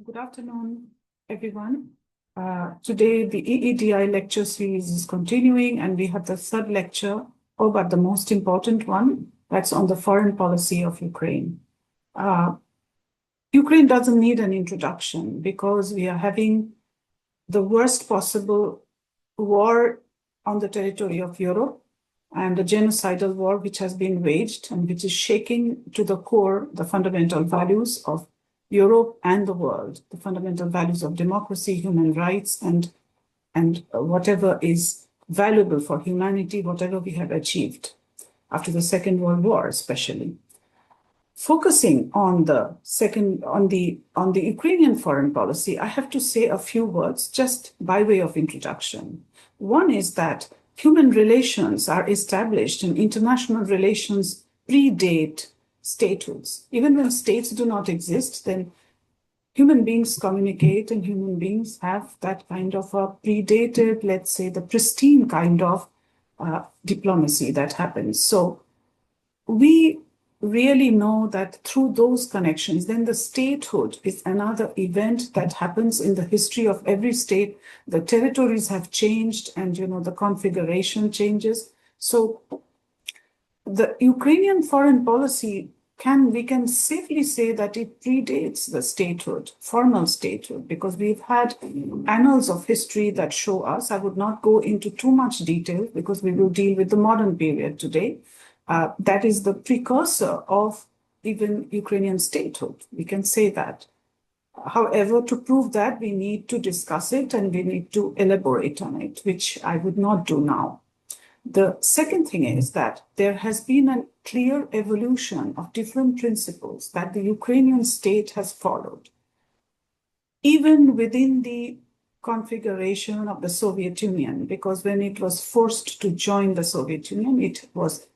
Good afternoon, everyone. Today, the EEDI lecture series is continuing, and we have the third lecture, but the most important one, that's on the foreign policy of Ukraine. Ukraine doesn't need an introduction because we are having the worst possible war on the territory of Europe and a genocidal war which has been waged and which is shaking to the core the fundamental values of Europe and the world, the fundamental values of democracy, human rights, and whatever is valuable for humanity, whatever we have achieved after the Second World War, especially. Focusing on the Ukrainian foreign policy, I have to say a few words just by way of introduction. One is that human relations are established and international relations predate statehoods. Even when states do not exist, then human beings communicate and human beings have that kind of a predated, let's say, the pristine kind of diplomacy that happens. So we really know that through those connections, then the statehood is another event that happens in the history of every state. The territories have changed and, the configuration changes. So the Ukrainian foreign policy we can safely say that it predates the statehood, formal statehood, because we've had annals of history that show us. I would not go into too much detail because we will deal with the modern period today. That is the precursor of even Ukrainian statehood. We can say that. However, to prove that, we need to discuss it and we need to elaborate on it, which I would not do now. The second thing is that there has been a clear evolution of different principles that the Ukrainian state has followed. Even within the configuration of the Soviet Union, because when it was forced to join the Soviet Union, it was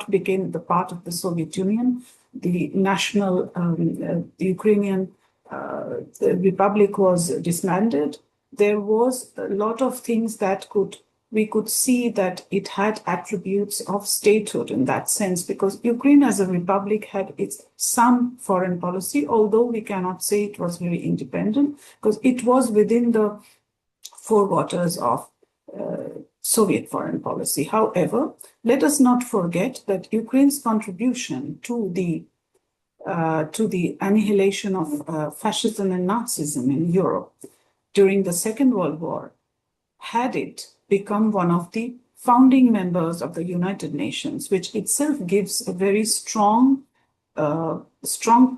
became the part of the Soviet Union. The national, the Ukrainian republic was disbanded. There was a lot of things that we could see that it had attributes of statehood in that sense, because Ukraine as a republic had some foreign policy, although we cannot say it was very independent, because it was within the four waters of Soviet foreign policy. However, let us not forget that Ukraine's contribution to the annihilation of fascism and Nazism in Europe during the Second World War had it become one of the founding members of the United Nations, which itself gives a very strong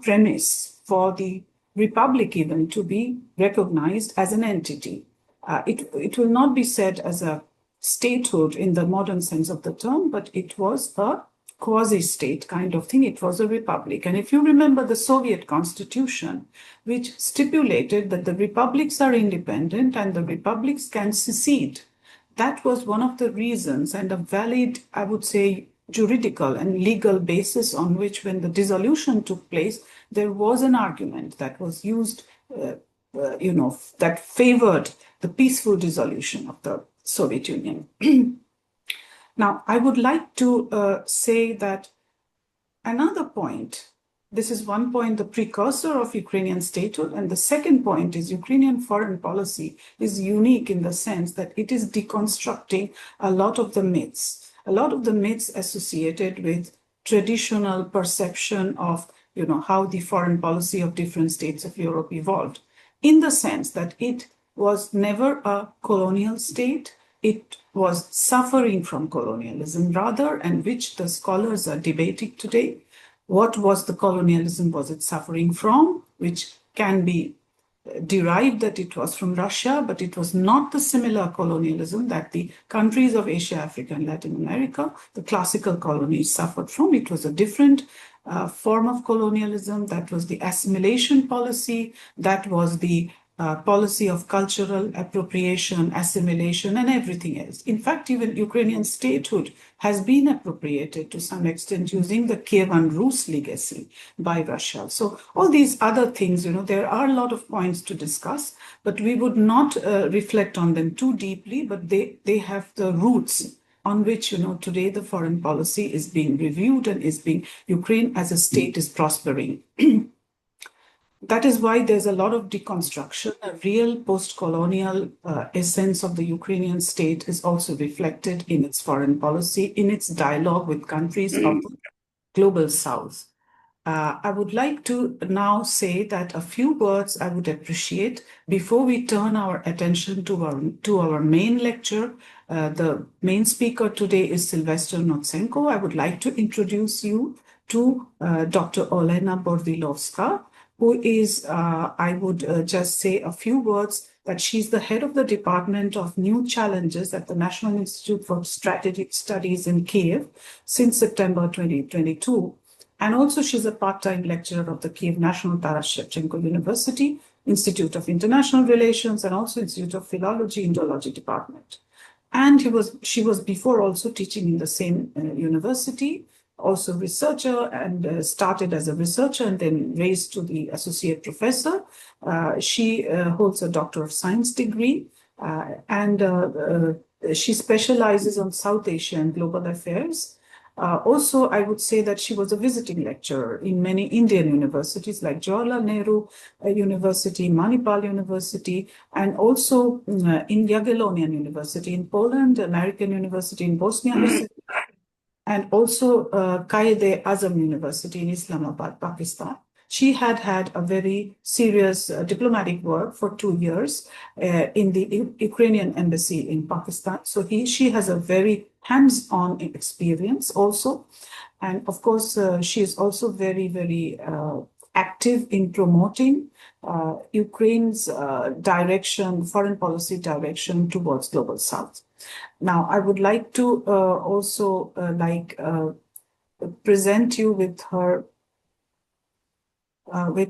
premise for the republic even to be recognized as an entity. It will not be said as a statehood in the modern sense of the term, but it was a quasi-state kind of thing. It was a republic. And if you remember the Soviet constitution, which stipulated that the republics are independent and the republics can secede, that was one of the reasons and a valid, I would say, juridical and legal basis on which, when the dissolution took place, there was an argument that was used, that favored the peaceful dissolution of the Soviet Union. Now, I would like to say that another point, this is one point, the precursor of Ukrainian statehood, and the second point is Ukrainian foreign policy is unique in the sense that it is deconstructing a lot of the myths associated with traditional perception of, how the foreign policy of different states of Europe evolved, in the sense that it was never a colonial state. It was suffering from colonialism rather, and which the scholars are debating today. What was the colonialism was it suffering from, which can be derived that it was from Russia, but it was not the similar colonialism that the countries of Asia, Africa, and Latin America, the classical colonies, suffered from. It was a different form of colonialism. That was the assimilation policy. That was the policy of cultural appropriation, assimilation, and everything else. In fact, even Ukrainian statehood has been appropriated to some extent using the Kievan Rus legacy by Russia. So all these other things, there are a lot of points to discuss, but we would not reflect on them too deeply, but they have the roots on which, today the foreign policy is being reviewed and Ukraine as a state is prospering. That is why there's a lot of deconstruction. A real post-colonial essence of the Ukrainian state is also reflected in its foreign policy, in its dialogue with countries of the global south. I would like to now say that a few words I would appreciate before we turn our attention to our main lecture. The main speaker today is Sylvester Notsenko. I would like to introduce you to Dr. Olena Bordilovska, who is, I would just say a few words, that she's the head of the Department of New Challenges at the National Institute for Strategic Studies in Kiev since September 2022. And also she's a part-time lecturer of the Kiev National Taras Shevchenko University, Institute of International Relations, and also Institute of Philology, Indology Department. And she was before also teaching in the same university, also researcher, and started as a researcher and then raised to the associate professor. She holds a Doctor of Science degree, and she specializes on South Asia and global affairs. Also, I would say that she was a visiting lecturer in many Indian universities like Jawaharlal Nehru University, Manipal University, and also in Jagiellonian University in Poland, American University in Bosnia-Herzegovina, and also Quaid-e-Azam University in Islamabad, Pakistan. She had a very serious diplomatic work for 2 years in the Ukrainian embassy in Pakistan. So she has a very hands-on experience also. And of course, she is also very, very active in promoting Ukraine's direction, foreign policy direction towards Global South. Now, I would like to also present you with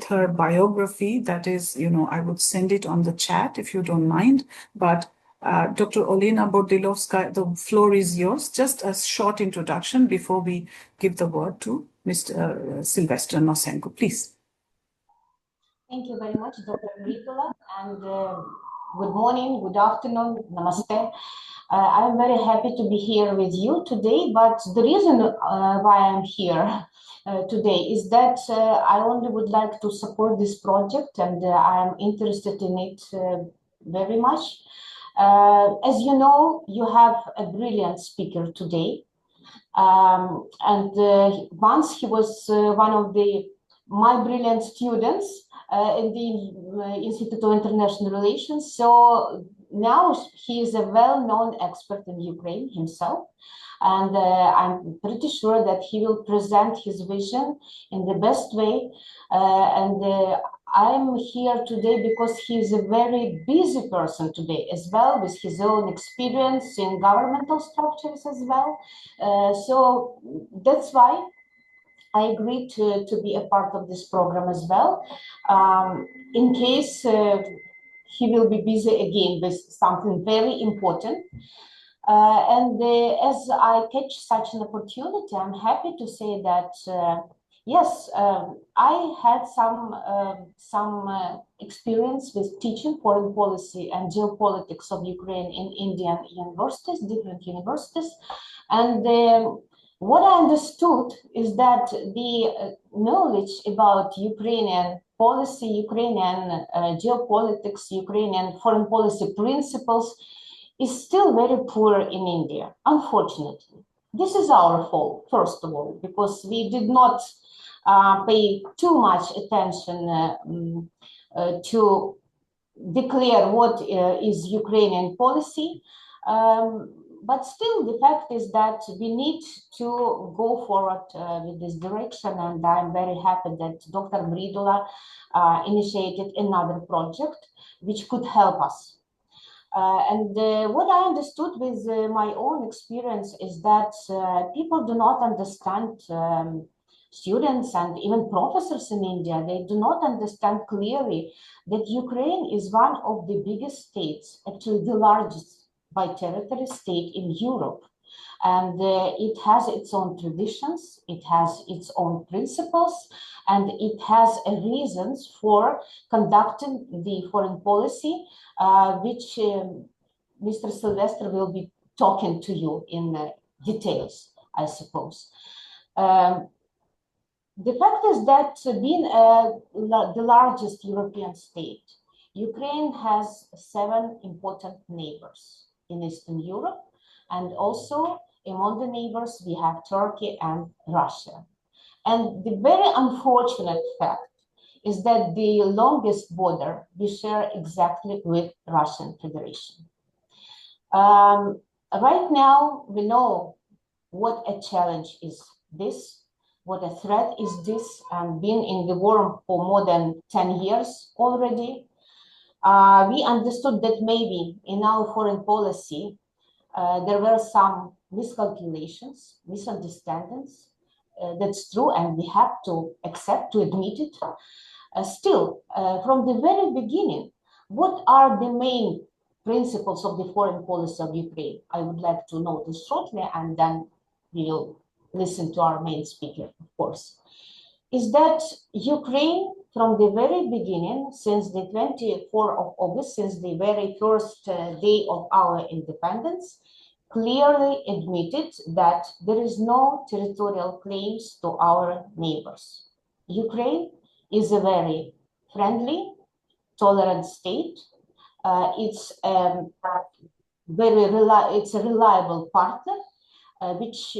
her biography. That is, I would send it on the chat if you don't mind. But Dr. Olena Bordilovska, the floor is yours. Just a short introduction before we give the word to Mr. Sylvester Nosenko, please. Thank you very much, Dr. Nicola, and good morning, good afternoon, namaste. I'm very happy to be here with you today, but the reason why I'm here today is that I only would like to support this project, and I'm interested in it very much. As you know, you have a brilliant speaker today, and once he was one of my brilliant students in the Institute of International Relations. So now he is a well-known expert in Ukraine himself, and I'm pretty sure that he will present his vision in the best way. I'm here today because he is a very busy person today as well, with his own experience in governmental structures as well. So that's why I agreed to be a part of this program as well, in case he will be busy again with something very important. As I catch such an opportunity, I'm happy to say that yes, I had some experience with teaching foreign policy and geopolitics of Ukraine in Indian universities, different universities, and what I understood is that the knowledge about Ukrainian policy, Ukrainian geopolitics, Ukrainian foreign policy principles is still very poor in India, unfortunately. This is our fault, first of all, because we did not pay too much attention to declare what is Ukrainian policy. But still, the fact is that we need to go forward with this direction, and I'm very happy that Dr. Bridula initiated another project which could help us. What I understood with my own experience is that people do not understand, students and even professors in India, they do not understand clearly that Ukraine is one of the biggest states, actually the largest by territory state in Europe. And it has its own traditions, it has its own principles, and it has reasons for conducting the foreign policy, which Mr. Sylvester will be talking to you in details, I suppose. The fact is that being the largest European state, Ukraine has 7 important neighbors in Eastern Europe, and also among the neighbors we have Turkey and Russia. And the very unfortunate fact is that the longest border we share exactly with Russian Federation. Right now, we know what a challenge is this, what a threat is this, and been in the war for more than 10 years already. We understood that maybe in our foreign policy, there were some miscalculations, misunderstandings. That's true, and we have to accept, to admit it. Still, from the very beginning, what are the main principles of the foreign policy of Ukraine? I would like to know this shortly, and then we will listen to our main speaker, of course. Is that Ukraine, from the very beginning, since the 24th of August, since the very first day of our independence, clearly admitted that there is no territorial claims to our neighbors. Ukraine is a very friendly, tolerant state. It's a reliable partner, which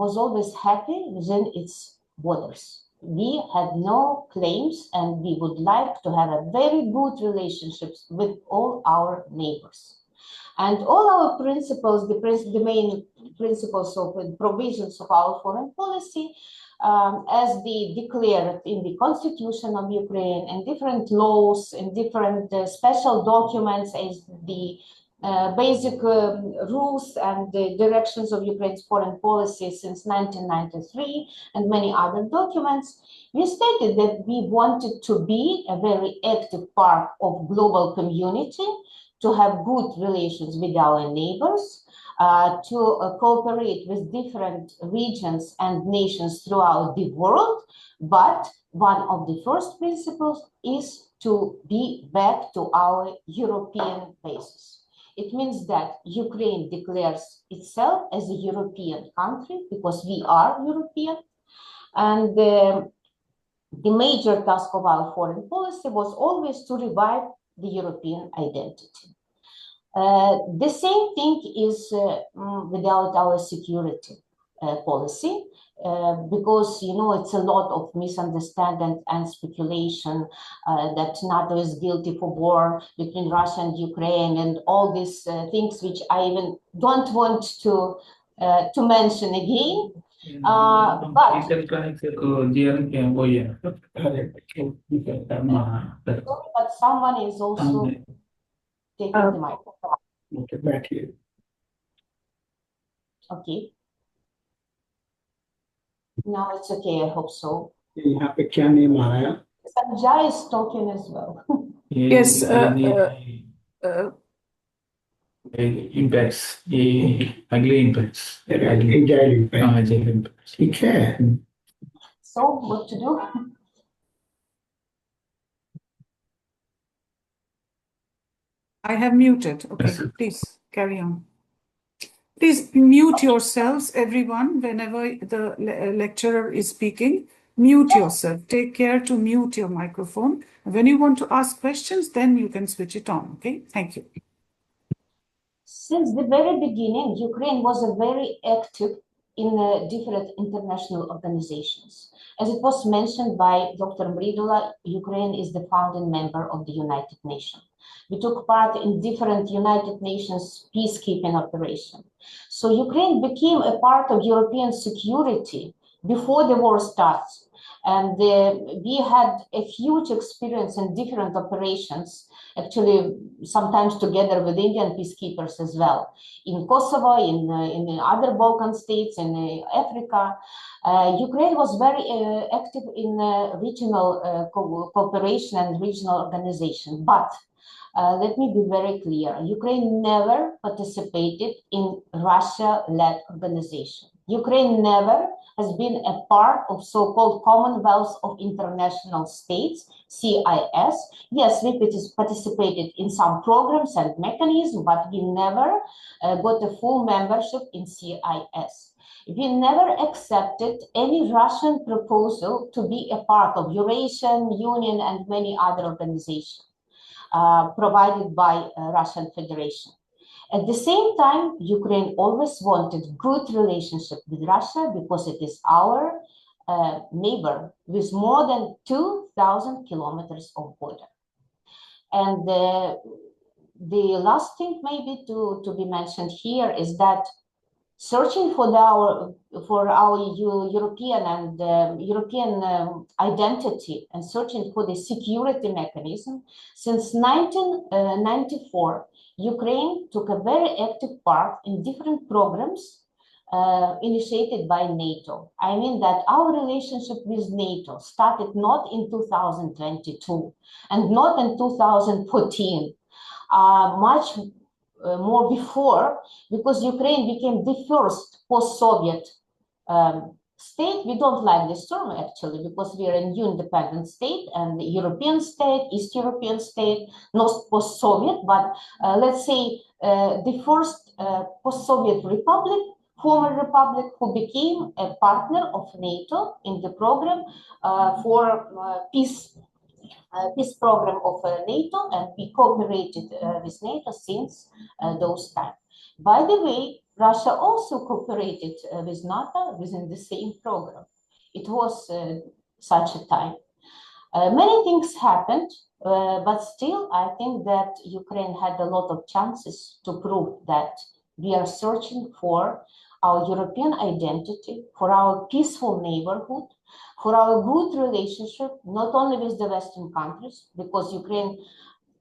was always happy within its borders. We had no claims, and we would like to have a very good relationships with all our neighbors. And all our principles, the main principles of provisions of our foreign policy, as they declared in the constitution of Ukraine and different laws and different special documents as the basic rules and the directions of Ukraine's foreign policy since 1993 and many other documents, we stated that we wanted to be a very active part of global community, to have good relations with our neighbors, to cooperate with different regions and nations throughout the world. But one of the first principles is to be back to our European basis. It means that Ukraine declares itself as a European country because we are European. And the major task of our foreign policy was always to revive the European identity. The same thing is without our security policy, because, you know, it's a lot of misunderstanding and speculation that NATO is guilty for war between Russia and Ukraine and all these things which I even don't want to mention again. But someone is also taking the microphone. Okay, back here. Okay. Now it's okay, I hope so. यहाँ पे क्या name आ रहा है? Sanjay is talking as well. Yes. Impacts, ugly impacts. Agile impact. ठीक है. So what to do? I have muted. Okay, please carry on. Please mute yourselves, everyone, whenever the lecturer is speaking. Mute yourself. Take care to mute your microphone. When you want to ask questions, then you can switch it on. Okay, thank you. Since the very beginning, Ukraine was very active in different international organizations. As it was mentioned by Dr. Mridula, Ukraine is the founding member of the United Nations. We took part in different United Nations peacekeeping operations. So Ukraine became a part of European security before the war starts. And we had a huge experience in different operations, actually sometimes together with Indian peacekeepers as well, in Kosovo, in other Balkan states, in Africa. Ukraine was very active in regional cooperation and regional organization. But let me be very clear, Ukraine never participated in Russia-led organization. Ukraine never has been a part of so-called Commonwealth of International States, CIS. Yes, we participated in some programs and mechanisms, but we never got a full membership in CIS. We never accepted any Russian proposal to be a part of Eurasian Union and many other organizations provided by Russian Federation. At the same time, Ukraine always wanted good relationship with Russia because it is our neighbor with more than 2,000 kilometers of border. And the last thing maybe to be mentioned here is that searching for our European and European identity and searching for the security mechanism, since 1994, Ukraine took a very active part in different programs initiated by NATO. I mean that our relationship with NATO started not in 2022 and not in 2014, much more before, because Ukraine became the first post-Soviet state. We don't like this term actually, because we are a new independent state and the European state, East European state, not post-Soviet, but let's say the first post-Soviet republic, former republic, who became a partner of NATO in the program for peace program of NATO, and we cooperated with NATO since those times. By the way, Russia also cooperated with NATO within the same program. It was such a time. Many things happened, but still I think that Ukraine had a lot of chances to prove that we are searching for our European identity, for our peaceful neighborhood, for our good relationship, not only with the Western countries, because Ukraine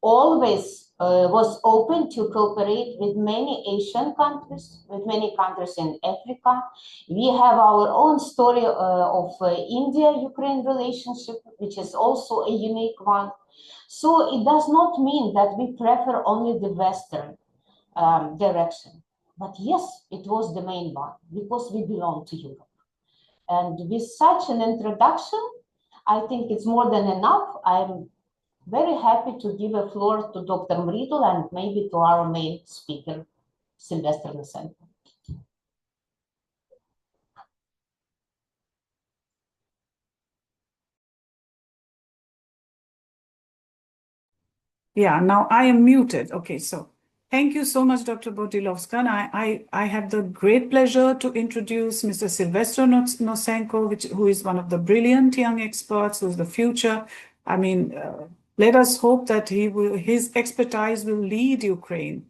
always was open to cooperate with many Asian countries, with many countries in Africa. We have our own story of India-Ukraine relationship, which is also a unique one. So it does not mean that we prefer only the Western direction. But yes, it was the main one, because we belong to Europe. And with such an introduction, I think it's more than enough. I'm very happy to give a floor to Dr. Mridul and maybe to our main speaker, Sylvester Nosenko. Yeah, now I am muted. Okay, so thank you so much, Dr. Botilovska. And I have the great pleasure to introduce Mr. Sylvester Nosenko, who is one of the brilliant young experts, who's the future. I mean, let us hope that his expertise will lead Ukraine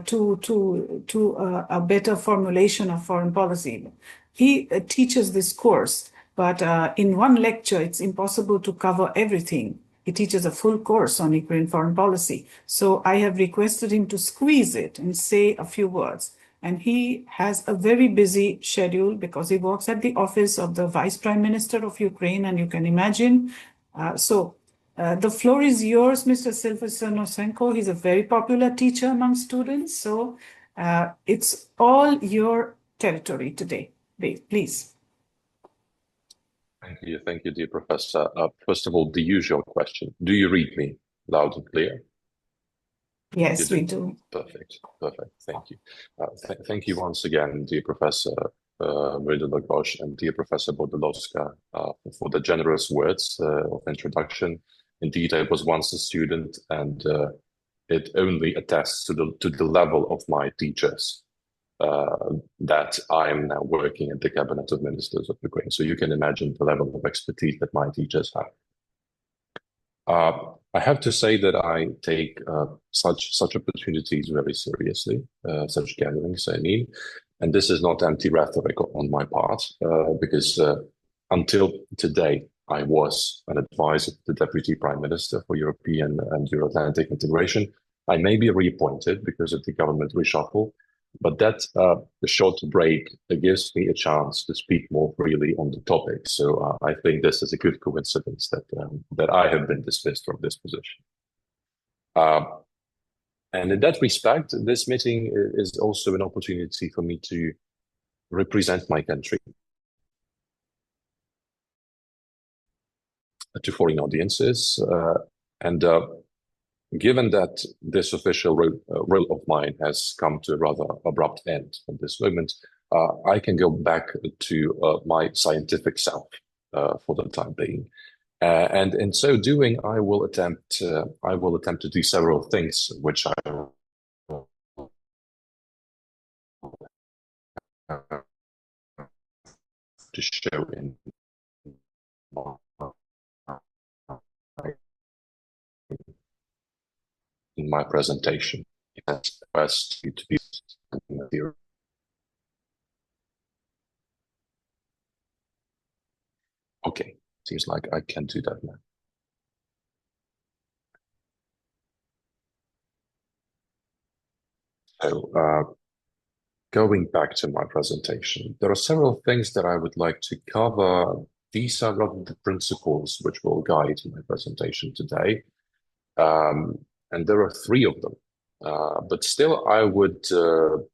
to a better formulation of foreign policy. He teaches this course, but in one lecture, it's impossible to cover everything. He teaches a full course on Ukraine foreign policy. So I have requested him to squeeze it and say a few words. And he has a very busy schedule because he works at the office of the Vice Prime Minister of Ukraine, and you can imagine. The floor is yours, Mr. Sylvester Nosenko. He's a very popular teacher among students. So it's all your territory today. Please. Thank you, dear Professor. First of all, the usual question: do you read me loud and clear? Yes, we do. Perfect. Thank you. Thank you once again, dear Professor Mridul and dear Professor Botilovska, for the generous words of introduction. Indeed, I was once a student, and it only attests to the level of my teachers. That I am now working at the Cabinet of Ministers of Ukraine. So you can imagine the level of expertise that my teachers have. I have to say that I take such opportunities very seriously, such gatherings, I mean, and this is not empty rhetoric on my part, because until today, I was an advisor to the Deputy Prime Minister for European and Euro-Atlantic integration. I may be reappointed because of the government reshuffle, but that short break gives me a chance to speak more freely on the topic. So I think this is a good coincidence that I have been dismissed from this position. And in that respect, this meeting is also an opportunity for me to represent my country to foreign audiences. Given that this official role of mine has come to a rather abrupt end at this moment, I can go back to my scientific self for the time being. And in so doing, I will attempt to do several things, which I will to show in my presentation. It's best to be material. Okay, seems like I can do that now. So, going back to my presentation, there are several things that I would like to cover. These are rather the principles which will guide my presentation today. And there are three of them. But still, I would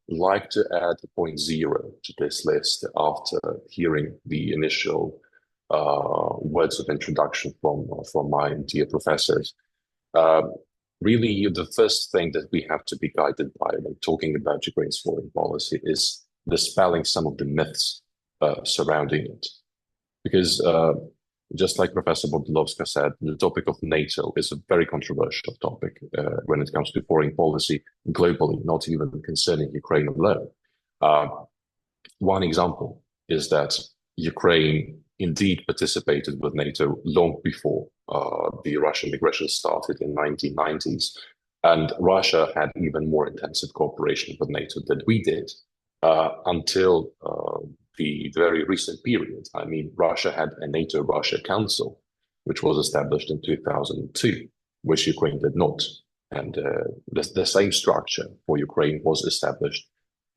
like to add a point zero to this list after hearing the initial words of introduction from my dear professors. Really, the first thing that we have to be guided by when talking about Ukraine's foreign policy is dispelling some of the myths surrounding it. Because just like Professor Bodlovska said, the topic of NATO is a very controversial topic when it comes to foreign policy globally, not even concerning Ukraine alone. One example is that Ukraine indeed participated with NATO long before the Russian aggression started in 1990s. And Russia had even more intensive cooperation with NATO than we did until the very recent period. I mean, Russia had a NATO-Russia Council, which was established in 2002, which Ukraine did not. And the same structure for Ukraine was established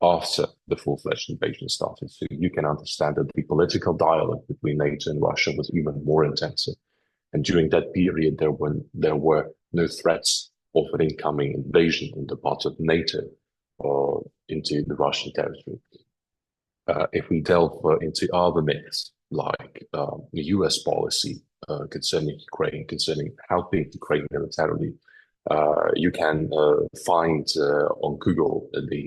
after the full-fledged invasion started. So you can understand that the political dialogue between NATO and Russia was even more intensive. And during that period, there were no threats of an incoming invasion on the part of NATO into the Russian territory. If we delve into other myths, like the US policy concerning Ukraine, concerning helping Ukraine militarily, you can find on Google the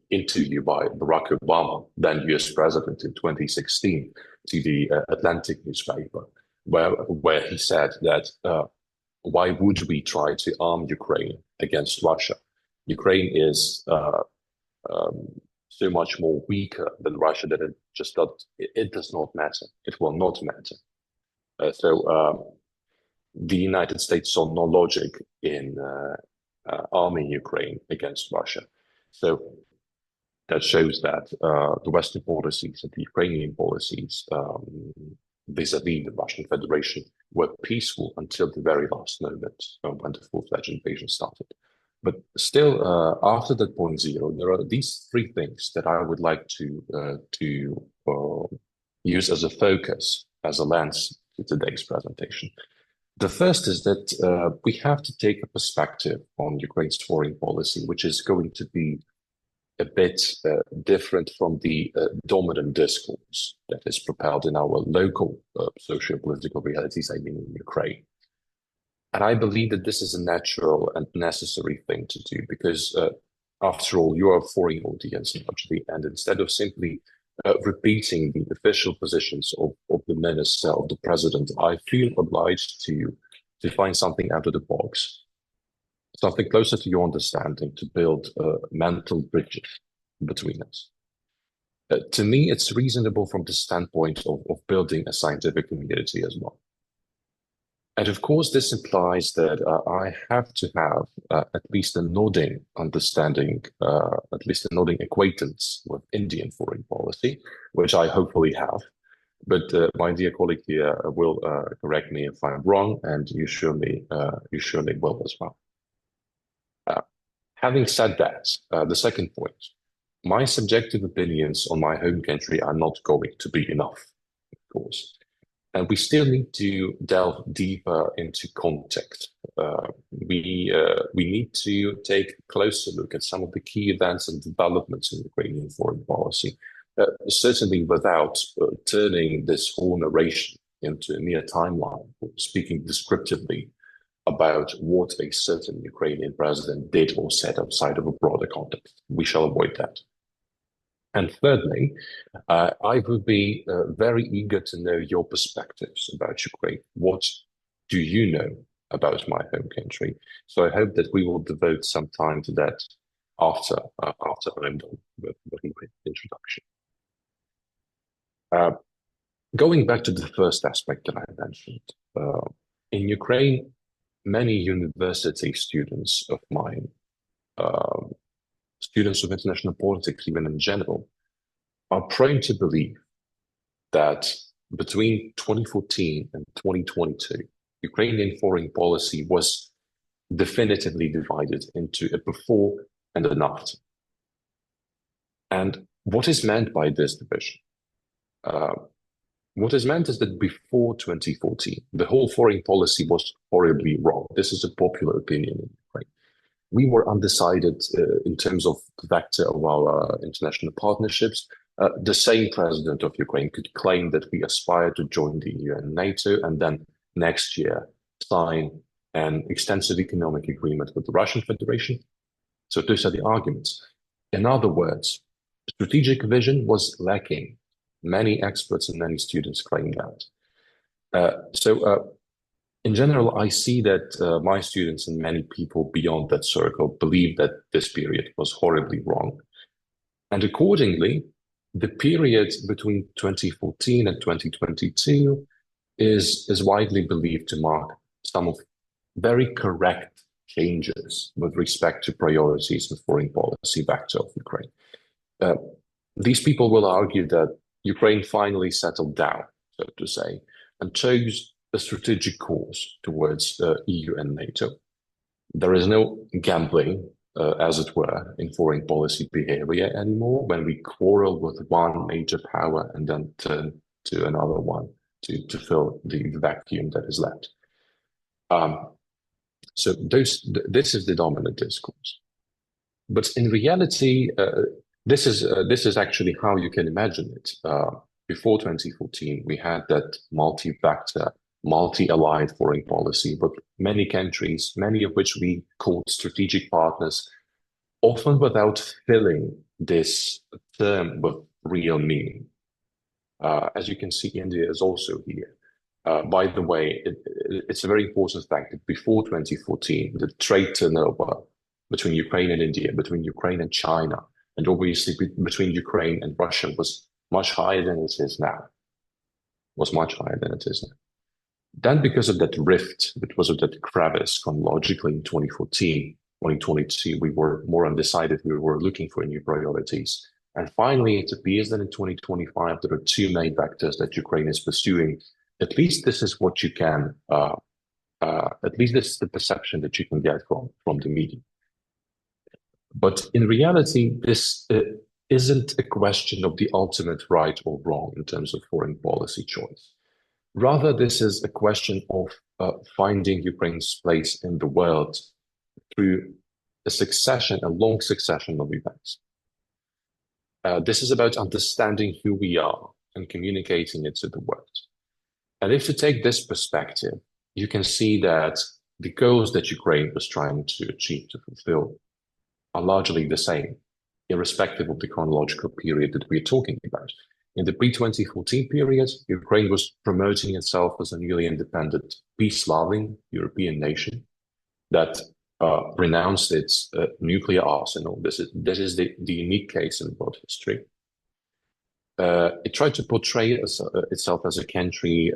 interview by Barack Obama, then US president in 2016, to the Atlantic newspaper, where he said that why would we try to arm Ukraine against Russia? Ukraine is so much more weaker than Russia that it does not matter. It will not matter. So the United States saw no logic in arming Ukraine against Russia. So that shows that the Western policies and the Ukrainian policies vis-a-vis the Russian Federation were peaceful until the very last moment when the full-fledged invasion started. But still, after that point zero, there are these three things that I would like to use as a focus, as a lens to today's presentation. The first is that we have to take a perspective on Ukraine's foreign policy, which is going to be a bit different from the dominant discourse that is propelled in our local socio-political realities, I mean in Ukraine. And I believe that this is a natural and necessary thing to do because, after all, you are a foreign audience largely, and instead of simply repeating the official positions of the minister, of the president, I feel obliged to find something out of the box, something closer to your understanding, to build mental bridges between us. To me, it's reasonable from the standpoint of building a scientific community as well. And of course, this implies that I have to have at least a nodding understanding, at least a nodding acquaintance with Indian foreign policy, which I hopefully have. But my dear colleague here will correct me if I'm wrong, and you surely will as well. Having said that, the second point, my subjective opinions on my home country are not going to be enough, of course. And we still need to delve deeper into context. We need to take a closer look at some of the key events and developments in Ukrainian foreign policy, certainly without turning this whole narration into a mere timeline, speaking descriptively about what a certain Ukrainian president did or said outside of a broader context. We shall avoid that. And thirdly, I would be very eager to know your perspectives about Ukraine. What do you know about my home country? So I hope that we will devote some time to that after I'm done with my introduction. Going back to the first aspect that I mentioned, in Ukraine, many university students of mine, students of international politics, even in general, are prone to believe that between 2014 and 2022, Ukrainian foreign policy was definitively divided into a before and an after. And what is meant by this division? What is meant is that before 2014, the whole foreign policy was horribly wrong. This is a popular opinion in Ukraine. We were undecided in terms of the vector of our international partnerships. The same president of Ukraine could claim that we aspire to join the EU and NATO, and then next year sign an extensive economic agreement with the Russian Federation. So those are the arguments. In other words, strategic vision was lacking. Many experts and many students claim that. In general, I see that my students and many people beyond that circle believe that this period was horribly wrong. And accordingly, the period between 2014 and 2022 is widely believed to mark some of very correct changes with respect to priorities and foreign policy vector of Ukraine. These people will argue that Ukraine finally settled down, so to say, and chose a strategic course towards EU and NATO. There is no gambling, as it were, in foreign policy behavior anymore when we quarrel with one major power and then turn to another one to fill the vacuum that is left. So this is the dominant discourse. But in reality, this is actually how you can imagine it. Before 2014, we had that multi-vector, multi-allied foreign policy with many countries, many of which we called strategic partners, often without filling this term with real meaning. As you can see, India is also here. By the way, it's a very important fact that before 2014, the trade turnover between Ukraine and India, between Ukraine and China, and obviously between Ukraine and Russia was much higher than it is now. Then because of that rift, because of that crevice chronologically in 2014, 2022, we were more undecided. We were looking for new priorities. And finally, it appears that in 2025, there are two main vectors that Ukraine is pursuing. At least this is what you can, at least this is the perception that you can get from the media. But in reality, this isn't a question of the ultimate right or wrong in terms of foreign policy choice. Rather, this is a question of finding Ukraine's place in the world through a long succession of events. This is about understanding who we are and communicating it to the world. And if you take this perspective, you can see that the goals that Ukraine was trying to achieve, to fulfill, are largely the same, irrespective of the chronological period that we're talking about. In the pre-2014 period, Ukraine was promoting itself as a newly independent, peace-loving European nation that renounced its nuclear arsenal. This is the unique case in world history. It tried to portray itself as a country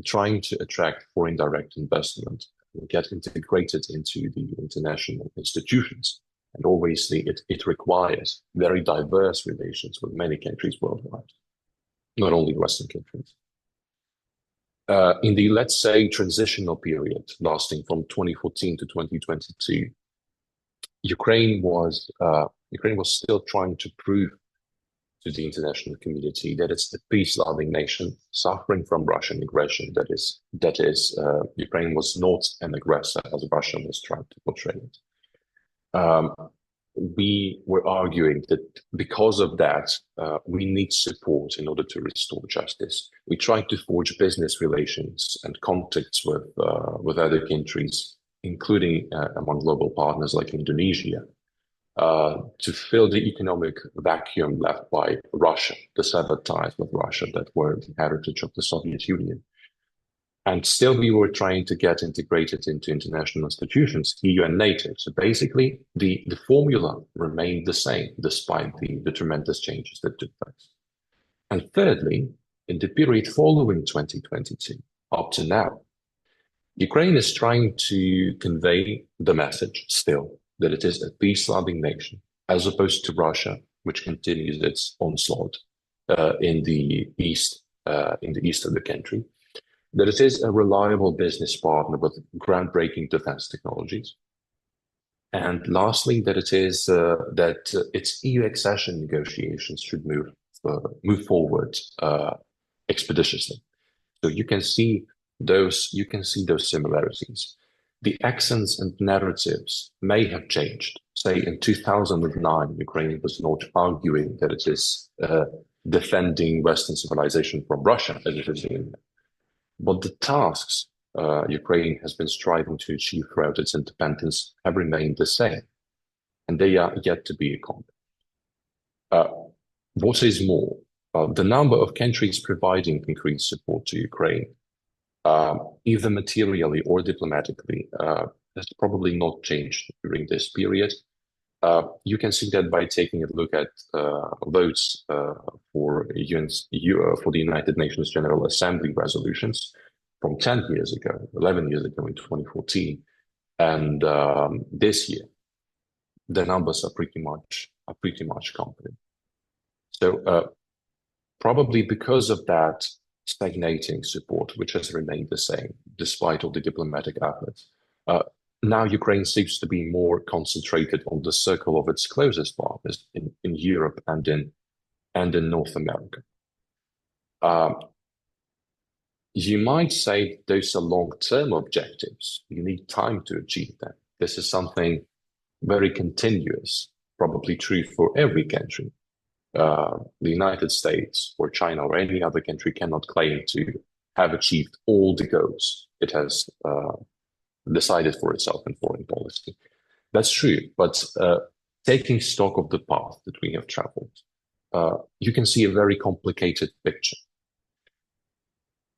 trying to attract foreign direct investment and get integrated into the international institutions. And obviously, it requires very diverse relations with many countries worldwide, not only Western countries. In the, let's say, transitional period lasting from 2014 to 2022, Ukraine was still trying to prove to the international community that it's a peace-loving nation suffering from Russian aggression. That is, Ukraine was not an aggressor as Russia was trying to portray it. We were arguing that because of that, we need support in order to restore justice. We tried to forge business relations and contacts with other countries, including among global partners like Indonesia, to fill the economic vacuum left by Russia, the severed ties with Russia that were the heritage of the Soviet Union. And still we were trying to get integrated into international institutions, EU and NATO. So basically, the formula remained the same despite the tremendous changes that took place. And thirdly, in the period following 2022, up to now, Ukraine is trying to convey the message still that it is a peace-loving nation, as opposed to Russia, which continues its onslaught in the east of the country. That it is a reliable business partner with groundbreaking defense technologies. And lastly, that it is that its EU accession negotiations should move forward expeditiously. So you can see those similarities. The accents and narratives may have changed. Say in 2009, Ukraine was not arguing that it is defending Western civilization from Russia as it is doing. But the tasks Ukraine has been striving to achieve throughout its independence have remained the same, and they are yet to be accomplished. What is more, the number of countries providing increased support to Ukraine, either materially or diplomatically, has probably not changed during this period. You can see that by taking a look at votes for the United Nations General Assembly resolutions from 10 years ago, 11 years ago in 2014, and this year, the numbers are pretty much comparable. So probably because of that stagnating support, which has remained the same despite all the diplomatic efforts, now Ukraine seems to be more concentrated on the circle of its closest partners in Europe and in North America. You might say those are long-term objectives. You need time to achieve them. This is something very continuous, probably true for every country. The United States or China or any other country cannot claim to have achieved all the goals it has decided for itself in foreign policy. That's true, but taking stock of the path that we have traveled, you can see a very complicated picture.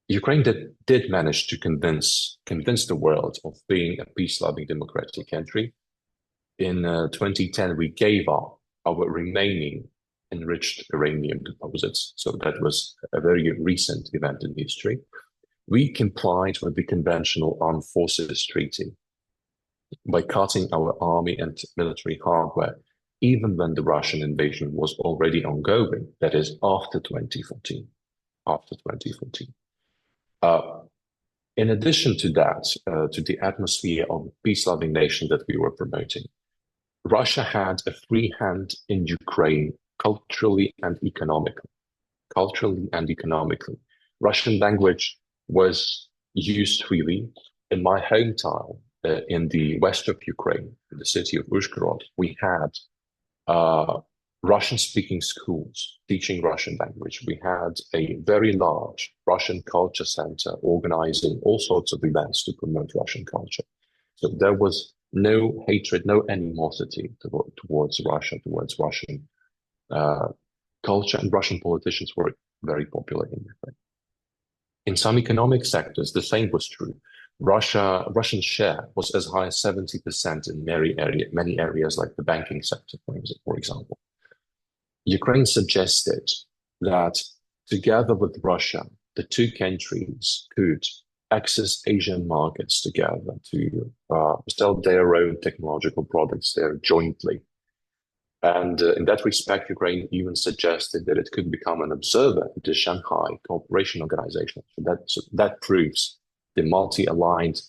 Ukraine did manage to convince the world of being a peace-loving democratic country. In 2010, we gave up our remaining enriched uranium deposits, so that was a very recent event in history. We complied with the Conventional Armed Forces Treaty by cutting our army and military hardware, even when the Russian invasion was already ongoing, that is, after 2014. In addition to that, to the atmosphere of peace-loving nation that we were promoting, Russia had a free hand in Ukraine culturally and economically. Russian language was used freely. In my hometown, in the west of Ukraine, in the city of Uzhhorod, we had Russian-speaking schools teaching Russian language. We had a very large Russian culture center organizing all sorts of events to promote Russian culture. So there was no hatred, no animosity towards Russia, towards Russian culture, and Russian politicians were very popular in Ukraine. In some economic sectors, the same was true. Russian share was as high as 70% in many areas like the banking sector, for example. Ukraine suggested that together with Russia, the two countries could access Asian markets together to sell their own technological products there jointly. And in that respect, Ukraine even suggested that it could become an observer at the Shanghai Cooperation Organization. So that proves the multi-aligned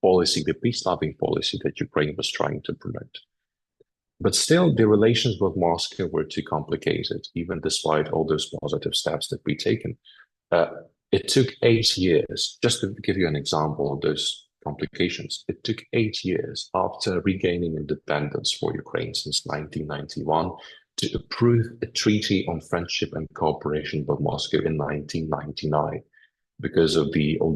policy, the peace-loving policy that Ukraine was trying to promote. But still, the relations with Moscow were too complicated, even despite all those positive steps that we'd taken. It took 8 years, just to give you an example of those complications. It took 8 years after regaining independence for Ukraine since 1991 to approve a treaty on friendship and cooperation with Moscow in 1999 because of all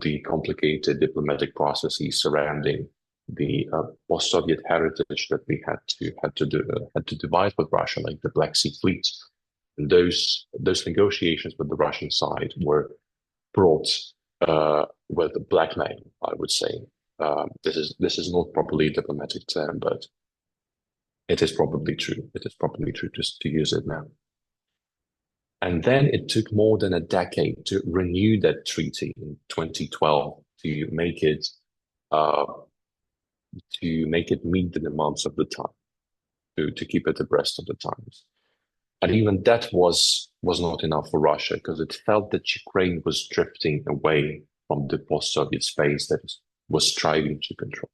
the complicated diplomatic processes surrounding the post-Soviet heritage that we had to divide with Russia, like the Black Sea Fleet. And those negotiations with the Russian side were brought with blackmail, I would say. This is not properly a diplomatic term, but it is probably true. It is probably true just to use it now. And then it took more than a decade to renew that treaty in 2012 to make it meet the demands of the time, to keep it abreast of the times. And even that was not enough for Russia, because it felt that Ukraine was drifting away from the post-Soviet space that it was striving to control.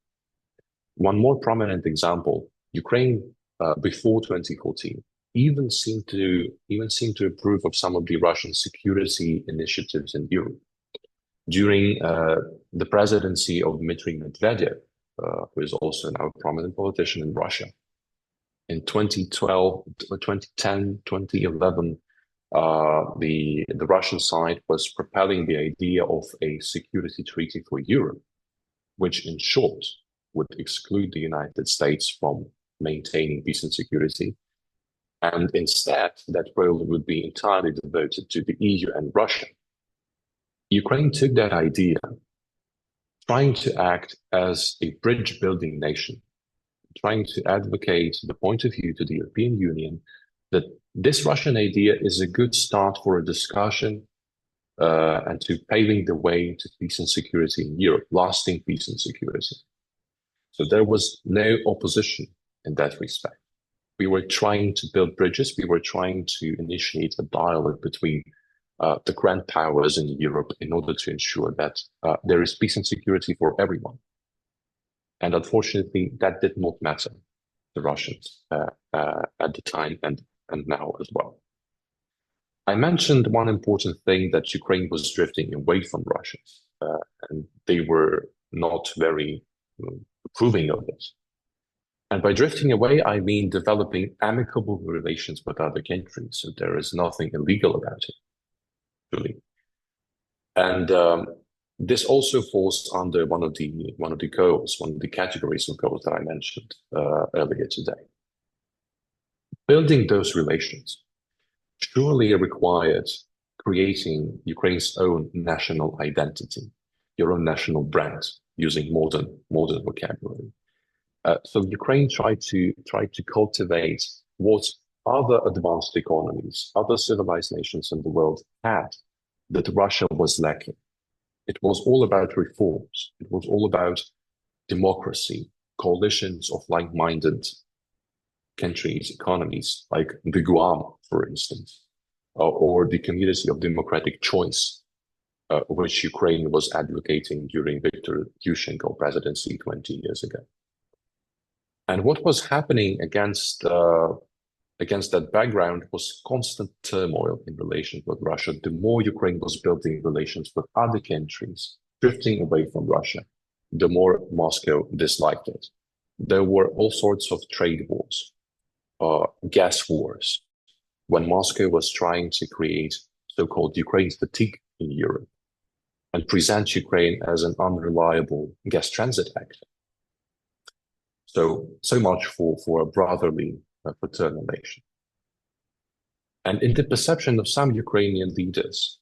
One more prominent example, Ukraine before 2014 even seemed to approve of some of the Russian security initiatives in Europe. During the presidency of Dmitry Medvedev, who is also now a prominent politician in Russia, in 2012, 2010, 2011, the Russian side was propelling the idea of a security treaty for Europe, which in short would exclude the United States from maintaining peace and security. And instead, that role would be entirely devoted to the EU and Russia. Ukraine took that idea, trying to act as a bridge-building nation, trying to advocate the point of view to the European Union that this Russian idea is a good start for a discussion and to paving the way to peace and security in Europe, lasting peace and security. So there was no opposition in that respect. We were trying to build bridges. We were trying to initiate a dialogue between the grand powers in Europe in order to ensure that there is peace and security for everyone. And unfortunately, that did not matter to the Russians at the time and now as well. I mentioned one important thing, that Ukraine was drifting away from Russia, and they were not very approving of this. And by drifting away, I mean developing amicable relations with other countries. So there is nothing illegal about it, really. And this also falls under one of the goals, one of the categories of goals that I mentioned earlier today. Building those relations surely required creating Ukraine's own national identity, your own national brand, using modern vocabulary. So Ukraine tried to cultivate what other advanced economies, other civilized nations in the world had that Russia was lacking. It was all about reforms. It was all about democracy, coalitions of like-minded countries, economies, like the Guam, for instance, or the community of democratic choice, which Ukraine was advocating during Viktor Yushchenko presidency 20 years ago. And what was happening against that background was constant turmoil in relations with Russia. The more Ukraine was building relations with other countries, drifting away from Russia, the more Moscow disliked it. There were all sorts of trade wars, gas wars, when Moscow was trying to create so-called Ukraine fatigue in Europe and present Ukraine as an unreliable gas transit actor. So much for a brotherly, fraternal nation. And in the perception of some Ukrainian leaders,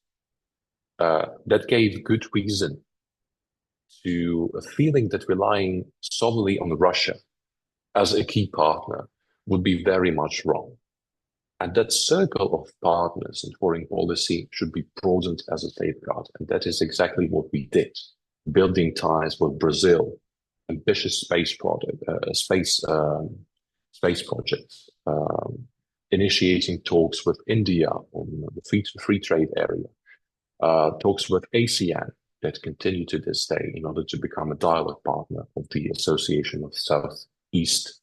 that gave good reason to a feeling that relying solely on Russia as a key partner would be very much wrong. And that circle of partners in foreign policy should be broadened as a safeguard. And that is exactly what we did, building ties with Brazil, ambitious space projects, initiating talks with India on the free trade area, talks with ASEAN that continue to this day in order to become a dialogue partner of the Association of Southeast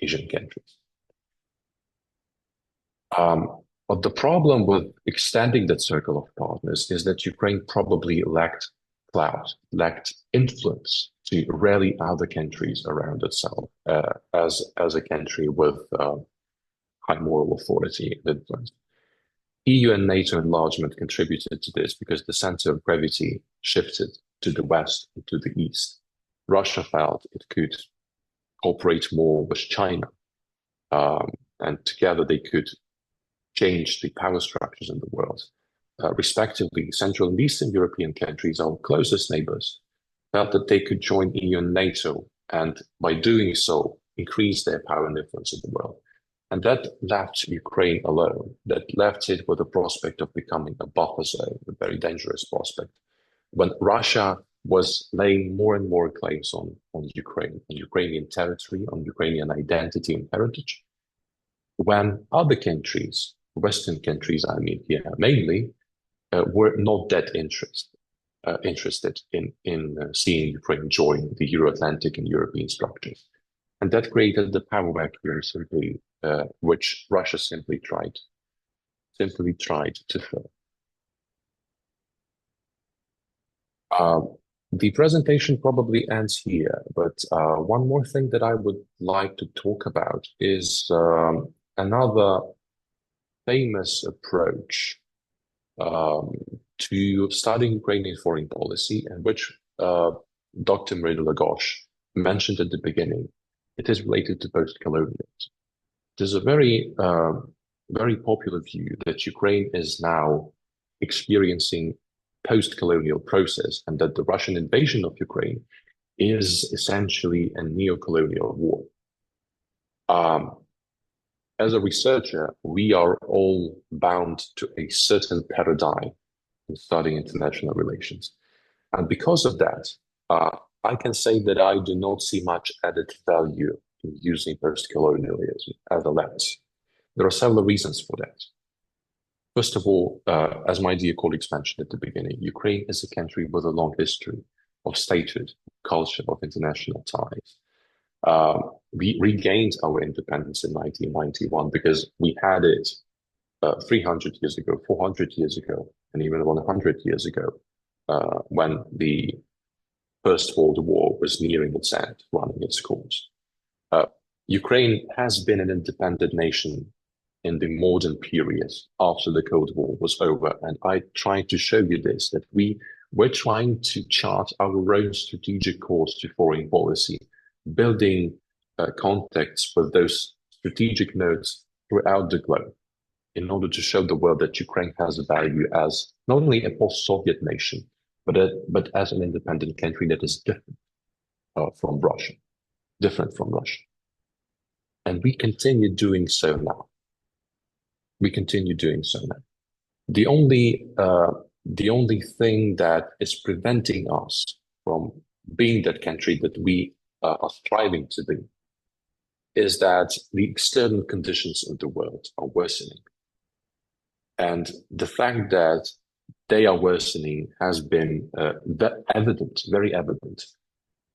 Asian countries. But the problem with extending that circle of partners is that Ukraine probably lacked clout, lacked influence to rally other countries around itself as a country with high moral authority and influence. EU and NATO enlargement contributed to this because the center of gravity shifted to the west and to the east. Russia felt it could cooperate more with China, and together they could change the power structures in the world. Respectively, Central and Eastern European countries, our closest neighbors, felt that they could join EU and NATO, and by doing so, increase their power and influence in the world. And that left Ukraine alone, that left it with the prospect of becoming a buffer zone, a very dangerous prospect. When Russia was laying more and more claims on Ukraine, on Ukrainian territory, on Ukrainian identity and heritage, when other countries, Western countries, I mean here mainly, were not that interested in seeing Ukraine join the Euro-Atlantic and European structures. And that created the power vacuum simply, which Russia simply tried to fill. The presentation probably ends here, but one more thing that I would like to talk about is another famous approach to studying Ukrainian foreign policy, and which Dr. Marina Lagosh mentioned at the beginning. It is related to post-colonialism. There's a very popular view that Ukraine is now experiencing post-colonial process, and that the Russian invasion of Ukraine is essentially a neo-colonial war. As a researcher, we are all bound to a certain paradigm in studying international relations. And because of that, I can say that I do not see much added value in using post-colonialism as a lens. There are several reasons for that. First of all, as my dear colleagues mentioned at the beginning, Ukraine is a country with a long history of statehood, culture, of international ties. We regained our independence in 1991 because we had it 300 years ago, 400 years ago, and even 100 years ago, when the First World War was nearing its end, running its course. Ukraine has been an independent nation in the modern period after the Cold War was over. And I tried to show you this, that we're trying to chart our own strategic course to foreign policy, building contacts with those strategic nodes throughout the globe in order to show the world that Ukraine has a value as not only a post-Soviet nation, but as an independent country that is different from Russia. And we continue doing so now. The only thing that is preventing us from being that country that we are striving to be is that the external conditions of the world are worsening. And the fact that they are worsening has been very evident,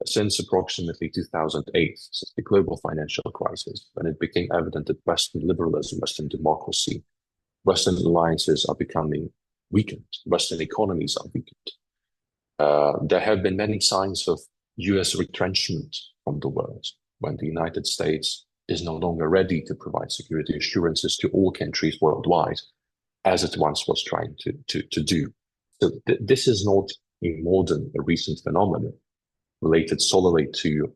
since approximately 2008, since the global financial crisis, when it became evident that Western liberalism, Western democracy, Western alliances are becoming weakened, Western economies are weakened. There have been many signs of US retrenchment from the world, when the United States is no longer ready to provide security assurances to all countries worldwide, as it once was trying to do. So this is not a recent phenomenon related solely to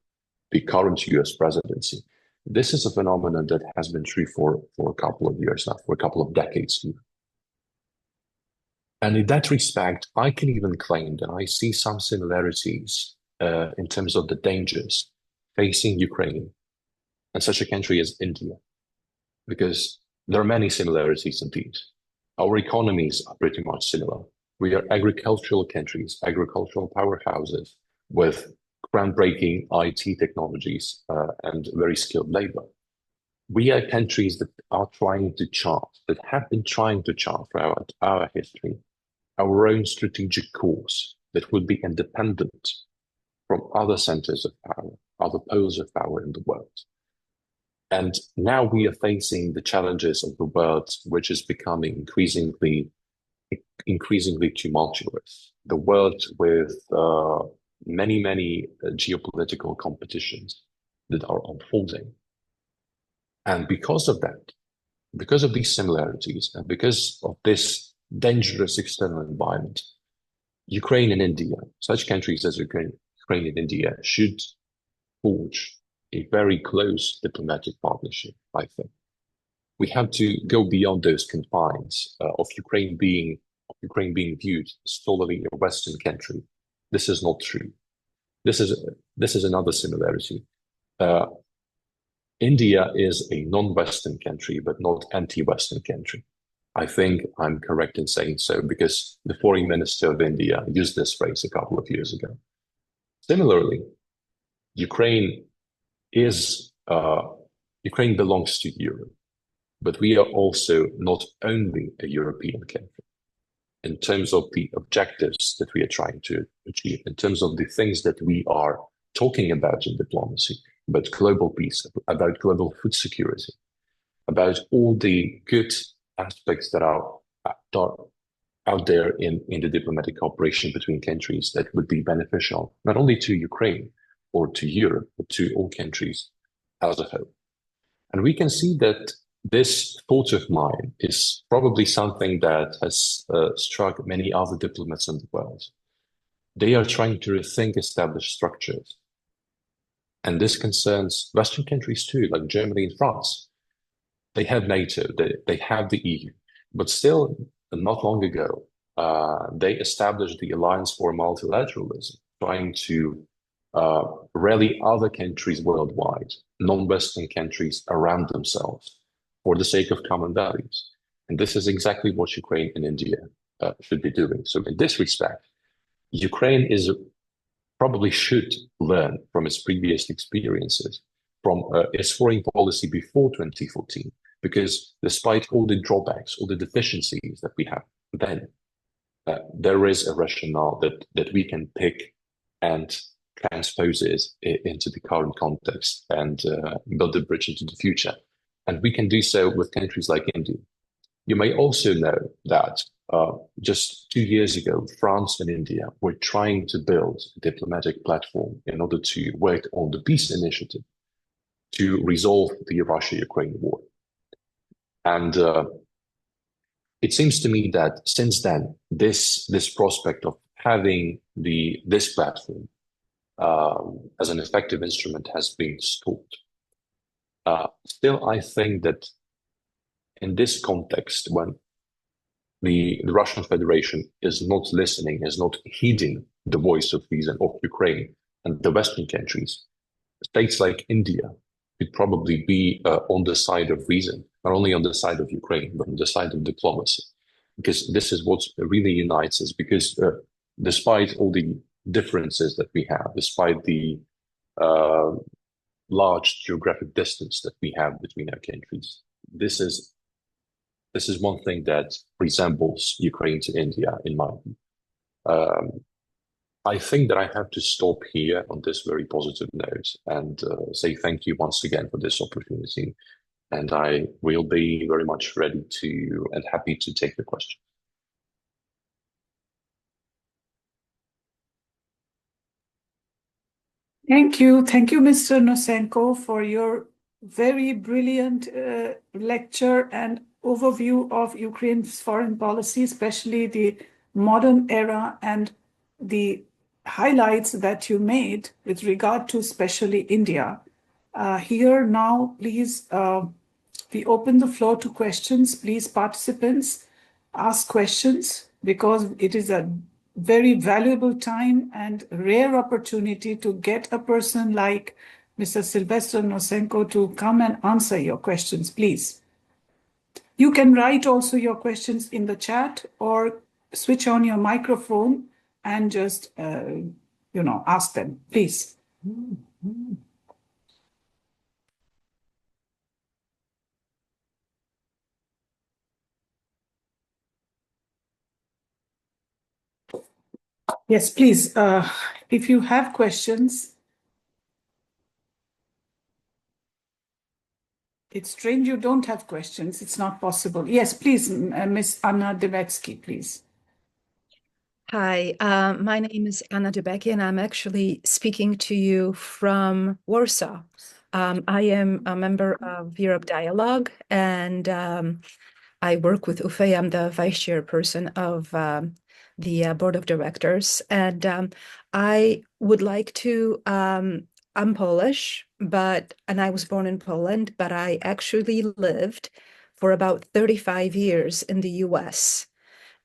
the current US presidency. This is a phenomenon that has been true for a couple of years now, for a couple of decades now. And in that respect, I can even claim that I see some similarities in terms of the dangers facing Ukraine and such a country as India, because there are many similarities indeed. Our economies are pretty much similar. We are agricultural countries, agricultural powerhouses with groundbreaking IT technologies and very skilled labor. We are countries that are that have been trying to chart throughout our history, our own strategic course that would be independent from other centers of power, other poles of power in the world. And now we are facing the challenges of the world, which is becoming increasingly tumultuous. The world with many geopolitical competitions that are unfolding. And because of that, because of these similarities, and because of this dangerous external environment, Ukraine and India, such countries as Ukraine, Ukraine and India should forge a very close diplomatic partnership, I think. We have to go beyond those confines of Ukraine being viewed solely a Western country. This is not true. This is another similarity. India is a non-Western country, but not anti-Western country. I think I'm correct in saying so because the foreign minister of India used this phrase a couple of years ago. Similarly, Ukraine belongs to Europe, but we are also not only a European country. In terms of the objectives that we are trying to achieve, in terms of the things that we are talking about in diplomacy, about global peace, about global food security, about all the good aspects that are out there in the diplomatic cooperation between countries that would be beneficial, not only to Ukraine or to Europe, but to all countries as a whole. And we can see that this thought of mine is probably something that has struck many other diplomats in the world. They are trying to rethink established structures. And this concerns Western countries too, like Germany and France. They have NATO, they have the EU, but still not long ago, they established the Alliance for Multilateralism, trying to rally other countries worldwide, non-Western countries around themselves, for the sake of common values. And this is exactly what Ukraine and India should be doing. So in this respect, Ukraine probably should learn from its previous experiences, from its foreign policy before 2014, because despite all the drawbacks, all the deficiencies that we have then, there is a rationale that we can pick and transpose it into the current context and build a bridge into the future. And we can do so with countries like India. You may also know that just 2 years ago, France and India were trying to build a diplomatic platform in order to work on the peace initiative to resolve the Russia-Ukraine war. And it seems to me that since then, this prospect of having this platform as an effective instrument has been stalled. Still, I think that in this context, when the Russian Federation is not listening, is not heeding the voice of reason of Ukraine and the Western countries, states like India could probably be on the side of reason, not only on the side of Ukraine, but on the side of diplomacy. Because this is what really unites us, because despite all the differences that we have, despite the large geographic distance that we have between our countries, this is one thing that resembles Ukraine to India in my view. I think that I have to stop here on this very positive note and say thank you once again for this opportunity. And I will be very much ready to and happy to take the question. Thank you. Thank you, Mr. Nosenko, for your very brilliant lecture and overview of Ukraine's foreign policy, especially the modern era and the highlights that you made with regard to especially India. Here now, please, we open the floor to questions. Please, participants, ask questions because it is a very valuable time and rare opportunity to get a person like Mr. Sylvester Nosenko to come and answer your questions, please. You can write also your questions in the chat or switch on your microphone and just, ask them, please. Yes, please. If you have questions, it's strange you don't have questions. It's not possible. Yes, please, Miss Anna Devetsky, please. Hi, my name is Anna Debecki, and I'm actually speaking to you from Warsaw. I am a member of Europe Dialogue, and I work with UFE. I'm the vice chairperson of the board of directors. And I would like to, I'm Polish, and I was born in Poland, but I actually lived for about 35 years in the US.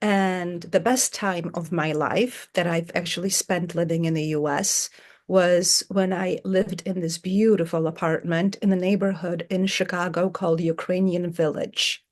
And the best time of my life that I've actually spent living in the US was when I lived in this beautiful apartment in the neighborhood in Chicago called Ukrainian Village.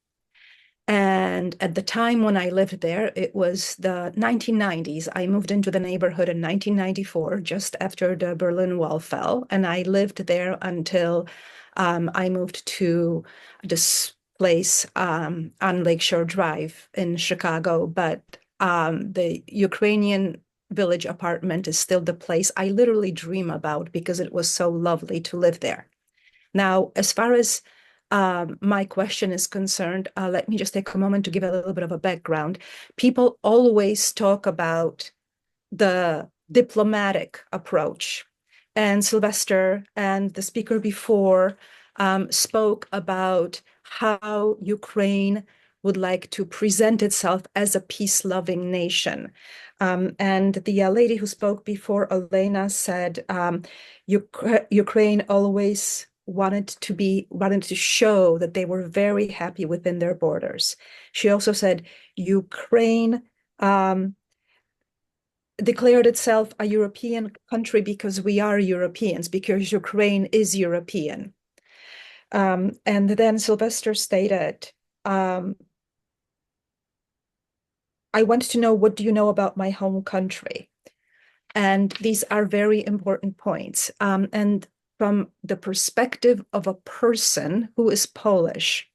And at the time when I lived there, it was the 1990s. I moved into the neighborhood in 1994, just after the Berlin Wall fell. And I lived there until I moved to this place on Lakeshore Drive in Chicago. But the Ukrainian Village apartment is still the place I literally dream about because it was so lovely to live there. Now, as far as my question is concerned, let me just take a moment to give a little bit of a background. People always talk about the diplomatic approach, and Sylvester and the speaker before spoke about how Ukraine would like to present itself as a peace-loving nation. And the lady who spoke before, Elena, said Ukraine always wanted to show that they were very happy within their borders. She also said Ukraine declared itself a European country because we are Europeans, because Ukraine is European. And then Sylvester stated, I want to know, what do you know about my home country? And these are very important points. And from the perspective of a person who is Polish,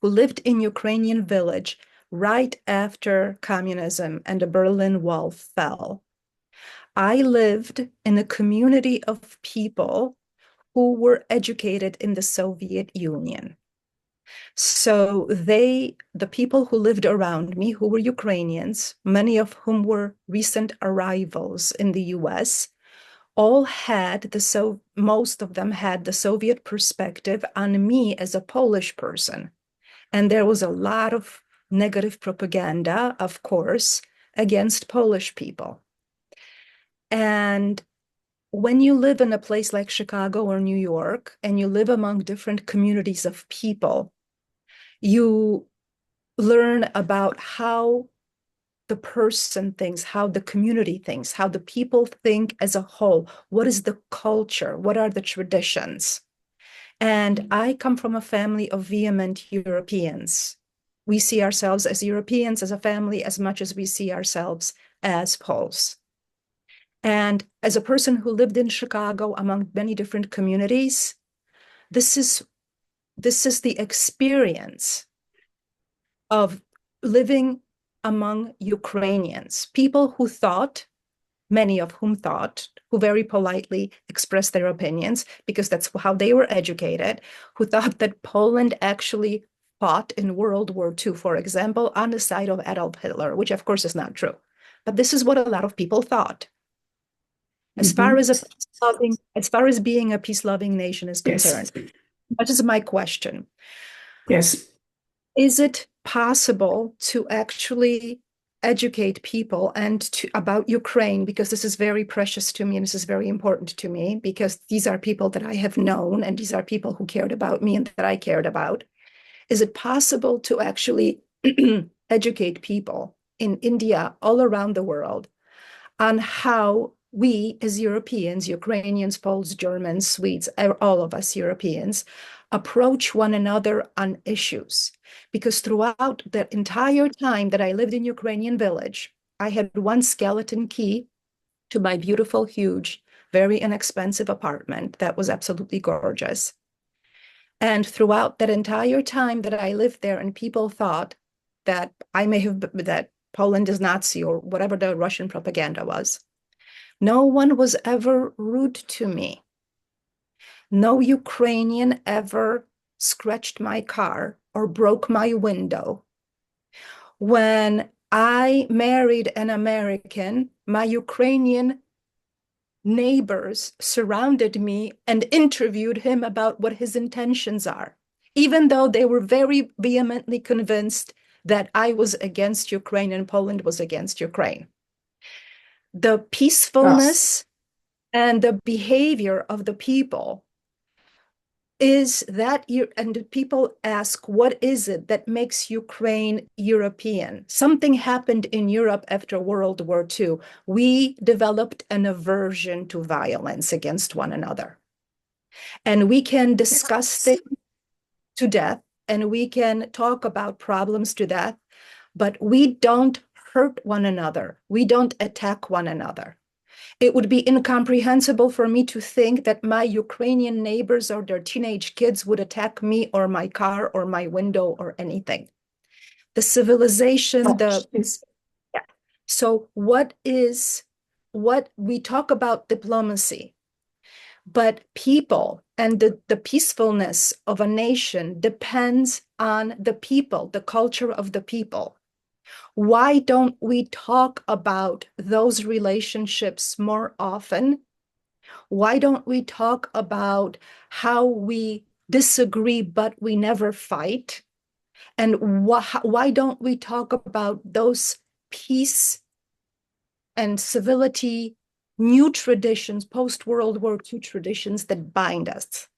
who lived in Ukrainian Village right after communism and the Berlin Wall fell, I lived in a community of people who were educated in the Soviet Union. So the people who lived around me, who were Ukrainians, many of whom were recent arrivals in the US, most of them had the Soviet perspective on me as a Polish person. And there was a lot of negative propaganda, of course, against Polish people. And when you live in a place like Chicago or New York, and you live among different communities of people, you learn about how the person thinks, how the community thinks, how the people think as a whole. What is the culture? What are the traditions? And I come from a family of vehement Europeans. We see ourselves as Europeans, as a family, as much as we see ourselves as Poles. And as a person who lived in Chicago among many different communities, this is the experience of living among Ukrainians, people who thought, many of whom thought, who very politely expressed their opinions because that's how they were educated, who thought that Poland actually fought in World War II, for example, on the side of Adolf Hitler, which of course is not true. But this is what a lot of people thought. As far as being a peace-loving nation is concerned, that is my question. Yes. Is it possible to actually educate people about Ukraine, because this is very precious to me and this is very important to me, because these are people that I have known and these are people who cared about me and that I cared about. Is it possible to actually educate people in India, all around the world, on how we as Europeans, Ukrainians, Poles, Germans, Swedes, all of us Europeans, approach one another on issues? Because throughout the entire time that I lived in Ukrainian Village, I had one skeleton key to my beautiful, huge, very inexpensive apartment that was absolutely gorgeous. And throughout that entire time that I lived there, and people thought that that Poland is Nazi or whatever the Russian propaganda was, no one was ever rude to me. No Ukrainian ever scratched my car or broke my window. When I married an American, my Ukrainian neighbors surrounded me and interviewed him about what his intentions are, even though they were very vehemently convinced that I was against Ukraine and Poland was against Ukraine. the peacefulness and the behavior of the people is that you, and people ask, what is it that makes Ukraine European? Something happened in Europe after World War II. We developed an aversion to violence against one another. And we can discuss things to death, and we can talk about problems to death, but we don't hurt one another. We don't attack one another. It would be incomprehensible for me to think that my Ukrainian neighbors or their teenage kids would attack me or my car or my window or anything. The civilization, So what we talk about diplomacy, but people and the peacefulness of a nation depends on the people, the culture of the people. Why don't we talk about those relationships more often? Why don't we talk about how we disagree, but we never fight? And why don't we talk about those peace and civility, new traditions, post-World War II traditions that bind us?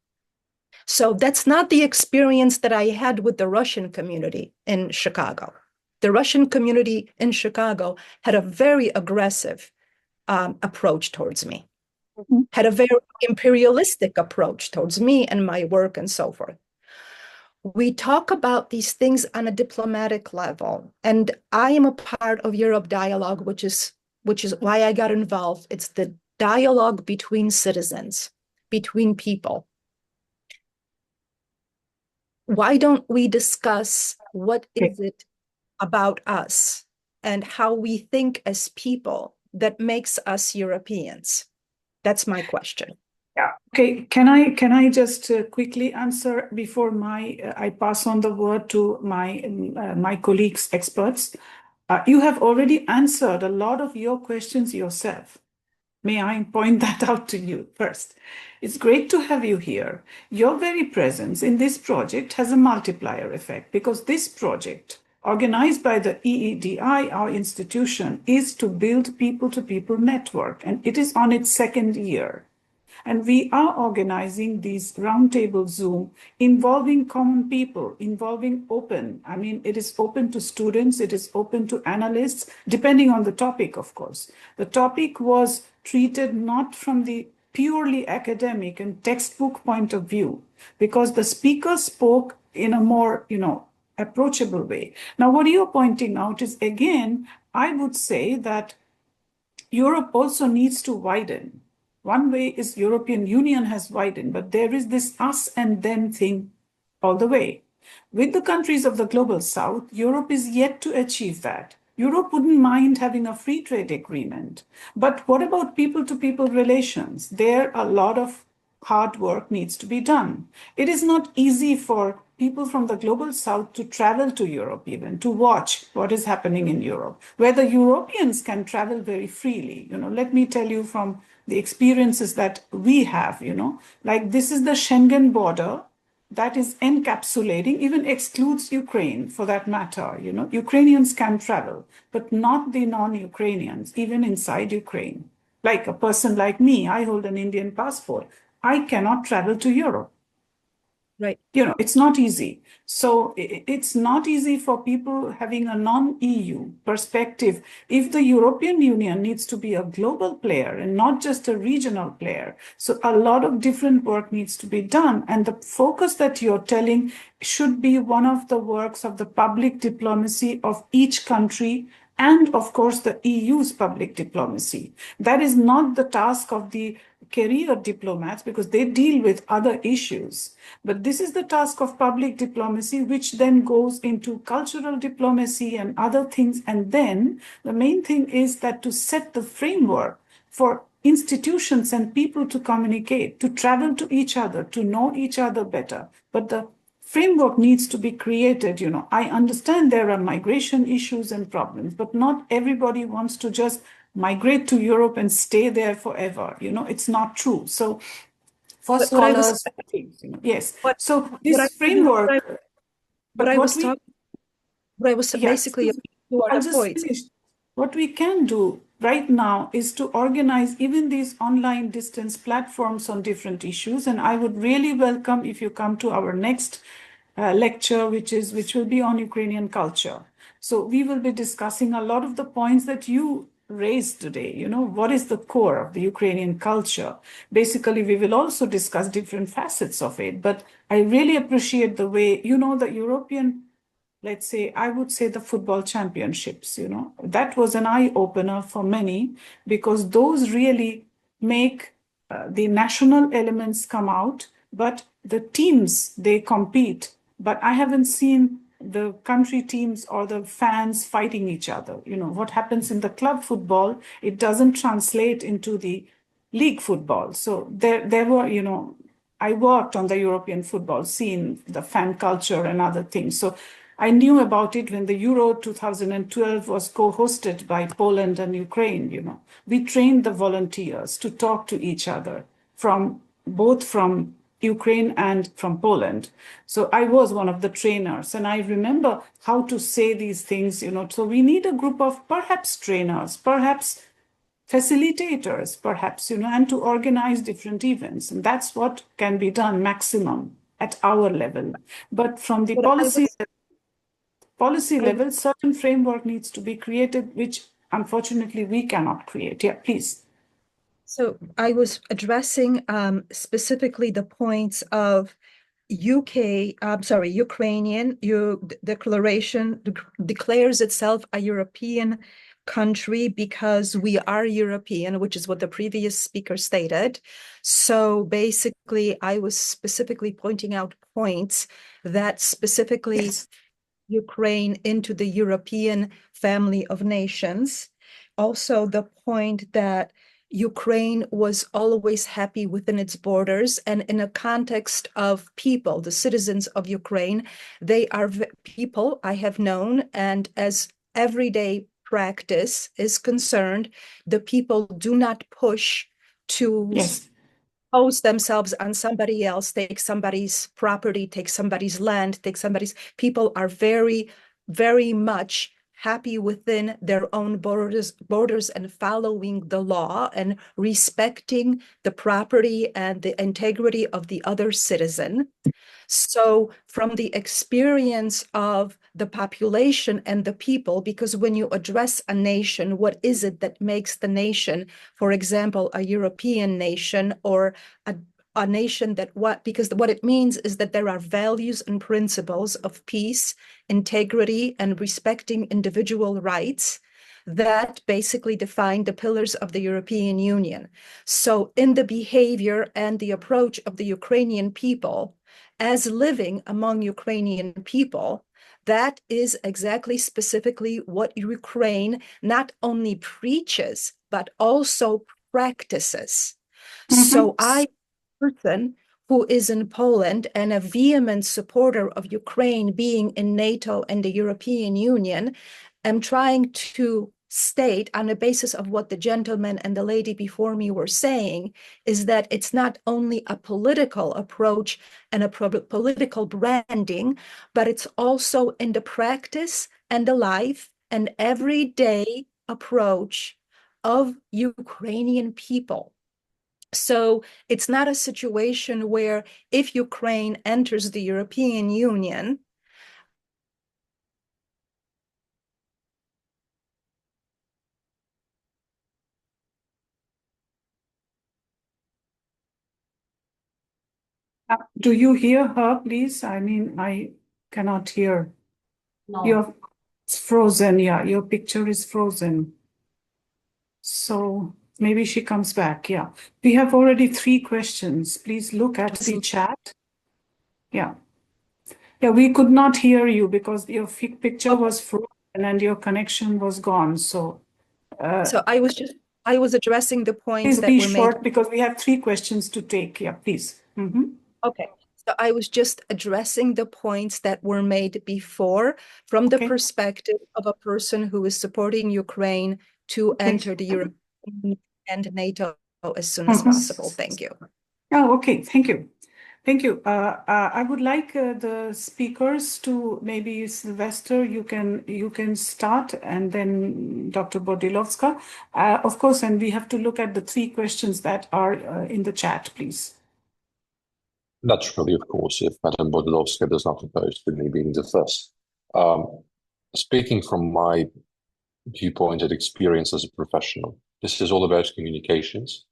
So that's not the experience that I had with the Russian community in Chicago. The Russian community in Chicago had a very aggressive approach towards me, had a very imperialistic approach towards me and my work and so forth. We talk about these things on a diplomatic level, and I am a part of Europe Dialogue, which is why I got involved. It's the dialogue between citizens, between people. Why don't we discuss what is it about us and how we think as people that makes us Europeans? That's my question. Yeah. Okay. Can I just quickly answer before I pass on the word to my colleagues, experts? You have already answered a lot of your questions yourself. May I point that out to you first? It's great to have you here. Your very presence in this project has a multiplier effect, because this project, organized by the EEDI, our institution, is to build people-to-people network, and it is on its second year. And we are organizing these roundtable Zoom involving common people, involving open. I mean, it is open to students, it is open to analysts, depending on the topic, of course. The topic was treated not from the purely academic and textbook point of view, because the speaker spoke in a more, approachable way. Now, what you're pointing out is, again, I would say that Europe also needs to widen. One way is European Union has widened, but there is this us and them thing all the way. With the countries of the global south, Europe is yet to achieve that. Europe wouldn't mind having a free trade agreement. But what about people-to-people relations? There, a lot of hard work needs to be done. It is not easy for people from the global south to travel to Europe, even to watch what is happening in Europe, where the Europeans can travel very freely. Let me tell you from the experiences that we have, like this is the Schengen border that is encapsulating, even excludes Ukraine for that matter. Ukrainians can travel, but not the non-Ukrainians, even inside Ukraine. Like a person like me, I hold an Indian passport. I cannot travel to Europe. Right. It's not easy. So it's not easy for people having a non-EU perspective. If the European Union needs to be a global player and not just a regional player, so a lot of different work needs to be done. And the focus that you're telling should be one of the works of the public diplomacy of each country, and of course the EU's public diplomacy. That is not the task of the career diplomats, because they deal with other issues. But this is the task of public diplomacy, which then goes into cultural diplomacy and other things. And then the main thing is that to set the framework for institutions and people to communicate, to travel to each other, to know each other better. But the framework needs to be created. I understand there are migration issues and problems, but not everybody wants to just migrate to Europe and stay there forever. It's not true. So for scholars, yes. So this framework, basically, I'll just finish. What we can do right now is to organize even these online distance platforms on different issues. And I would really welcome if you come to our next lecture, which will be on Ukrainian culture. So we will be discussing a lot of the points that you raised today. You know, what is the core of the Ukrainian culture? Basically, we will also discuss different facets of it. But I really appreciate the way, you know, the European, let's say, I would say the football championships, you know, that was an eye opener for many because those really make the national elements come out, but the teams, they compete. But I haven't seen the country teams or the fans fighting each other. You know, what happens in the club football, it doesn't translate into the league football. So there were, you know, I worked on the European football scene, the fan culture and other things. So I knew about it when the Euro 2012 was co-hosted by Poland and Ukraine, you know. We trained the volunteers to talk to each other from both from Ukraine and from Poland. So I was one of the trainers and I remember how to say these things, you know. So we need a group of perhaps trainers, perhaps facilitators, perhaps, you know, and to organize different events. And that's what can be done maximum at our level. But from the policy level, certain framework needs to be created, which unfortunately we cannot create. Yeah, please. So I was addressing specifically the points of Ukrainian declaration declares itself a European country because we are European, which is what the previous speaker stated. So basically, I was specifically pointing out points that specifically Ukraine into the European family of nations. Also, the point that Ukraine was always happy within its borders, and in a context of people, the citizens of Ukraine, they are people I have known, and as everyday practice is concerned, the people do not push to impose themselves on somebody else, take somebody's property, take somebody's land, take somebody's. People are very, very much happy within their own borders and following the law and respecting the property and the integrity of the other citizen. So from the experience of the population and the people, because when you address a nation, what is it that makes the nation, for example, a European nation or a nation that because what it means is that there are values and principles of peace, integrity, and respecting individual rights that basically define the pillars of the European Union. So in the behavior and the approach of the Ukrainian people, as living among Ukrainian people, that is exactly specifically what Ukraine not only preaches, but also practices. So I, person who is in Poland and a vehement supporter of Ukraine being in NATO and the European Union, am trying to state on the basis of what the gentleman and the lady before me were saying is that it's not only a political approach and a political branding, but it's also in the practice and the life and everyday approach of Ukrainian people. So it's not a situation where if Ukraine enters the European Union, do you hear her, please? I mean, I cannot hear. No. It's frozen. Yeah, your picture is frozen. So maybe she comes back. Yeah. We have already 3 questions. Please look at the chat. Yeah. Yeah, we could not hear you because your picture was frozen and your connection was gone. So I was addressing the points please that be were short made. because we have 3 questions to take. Yeah, please. Okay. So I was just addressing the points that were made before from the perspective of a person who is supporting Ukraine to enter the European Union and NATO as soon as possible. Thank you. Oh, okay. Thank you. Thank you. I would like the speakers to, maybe Sylvester, you can start, and then Dr. Bodilovska. Of course, and we have to look at the 3 questions that are in the chat, please. Naturally, of course, if Madam Bodilovska does not oppose to me being the first. Speaking from my viewpoint and experience as a professional, this is all about communications,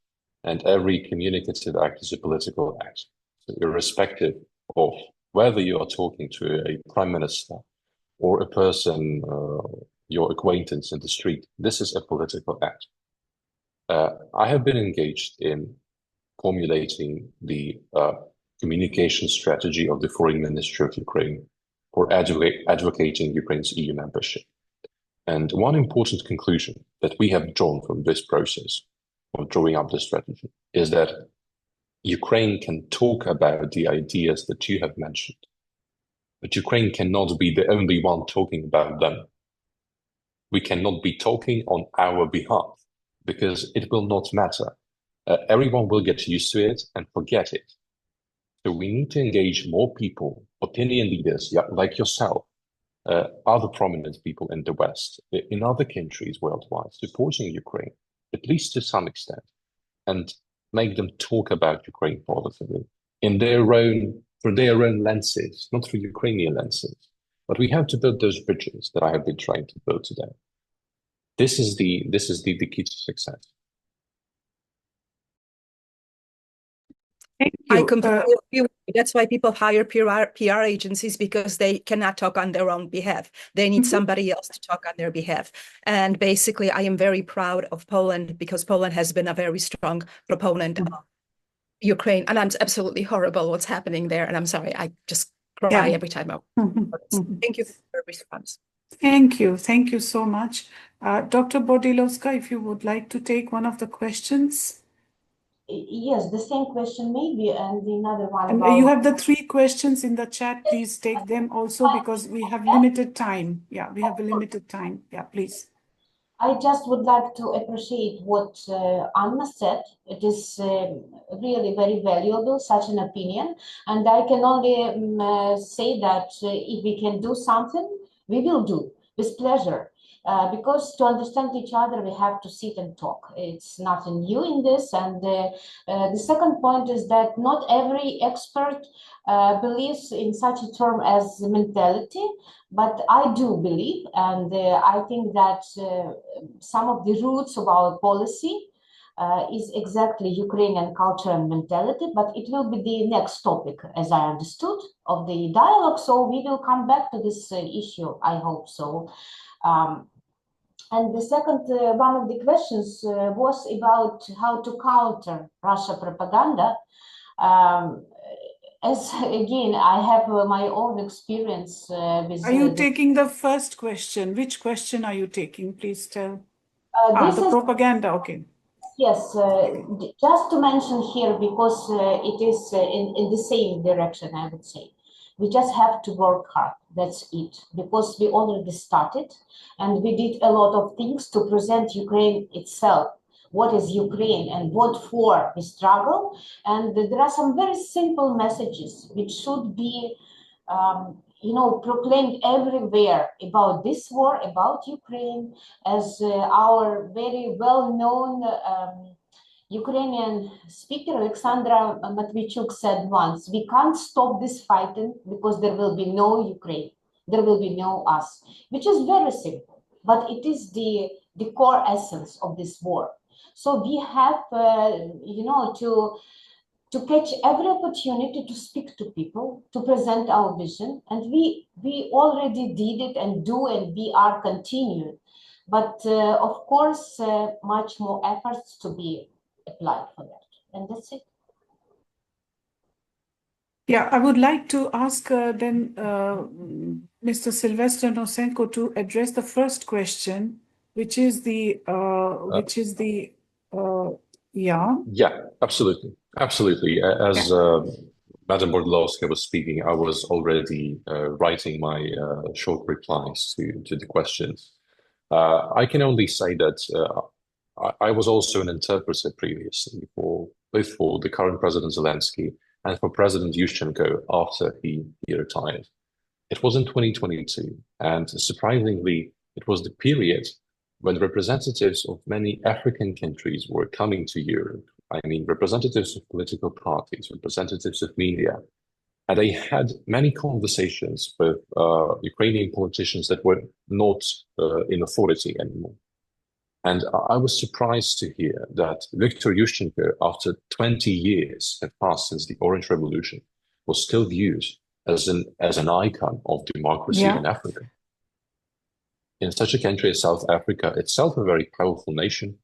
and every communicative act is a political act. So irrespective of whether you are talking to a prime minister or a person, your acquaintance in the street, this is a political act. I have been engaged in formulating the communication strategy of the Foreign Ministry of Ukraine for advocating Ukraine's EU membership. And one important conclusion that we have drawn from this process of drawing up the strategy is that Ukraine can talk about the ideas that you have mentioned, but Ukraine cannot be the only one talking about them. We cannot be talking on our behalf because it will not matter. Everyone will get used to it and forget it. So we need to engage more people, opinion leaders like yourself, other prominent people in the West, in other countries worldwide, supporting Ukraine, at least to some extent, and make them talk about Ukraine positively through their own lenses, not through Ukrainian lenses. But we have to build those bridges that I have been trying to build today. This is the key to success. Thank you. I completely agree with you. That's why people hire PR agencies, because they cannot talk on their own behalf. They need somebody else to talk on their behalf. And basically, I am very proud of Poland, because Poland has been a very strong proponent of Ukraine. And I'm absolutely horrible what's happening there. And I'm sorry, I just cry every time. Thank you for your response. Thank you. Thank you so much. Dr. Bodilovska, if you would like to take one of the questions. Yes, the same question maybe, and another one And about... you have the 3 questions in the chat. Please take them also, because we have limited time. Yeah, we have a limited time. Yeah, please. I just would like to appreciate what Anna said. It is really very valuable, such an opinion. And I can only say that if we can do something, we will do with pleasure. Because to understand each other, we have to sit and talk. It's nothing new in this. And the second point is that not every expert believes in such a term as mentality, but I do believe, and I think that some of the roots of our policy is exactly Ukrainian culture and mentality, but it will be the next topic, as I understood, of the dialogue. So we will come back to this issue, I hope so. And the second one of the questions was about how to counter Russia propaganda. As again, I have my own experience with... Are you taking the first question? Which question are you taking? Please tell. The propaganda, okay. Yes, just to mention here, because it is in the same direction, I would say. We just have to work hard, that's it, because we already started and we did a lot of things to present Ukraine itself. What is Ukraine and what for we struggle? And there are some very simple messages which should be, proclaimed everywhere about this war, about Ukraine, as our very well-known Ukrainian speaker Alexandra Matvichuk said once, we can't stop this fighting because there will be no Ukraine, there will be no us, which is very simple, but it is the core essence of this war. So we have, to catch every opportunity to speak to people, to present our vision, and we already did it and do, and we are continuing. But of course, much more efforts to be applied for that, and that's it. Yeah, I would like to ask then Mr. Sylvester Nosenko to address the first question, which is the yeah. Yeah, absolutely. Absolutely. As Madam Bordlowska was speaking, I was already writing my short replies to the questions. I can only say that I was also an interpreter previously both for the current President Zelensky and for President Yushchenko after he retired. It was in 2022, and surprisingly, it was the period when representatives of many African countries were coming to Europe. I mean, representatives of political parties, representatives of media, and they had many conversations with Ukrainian politicians that were not in authority anymore. And I was surprised to hear that Viktor Yushchenko, after 20 years had passed since the Orange Revolution, was still viewed as an icon of democracy in Africa. In such a country as South Africa, itself a very powerful nation,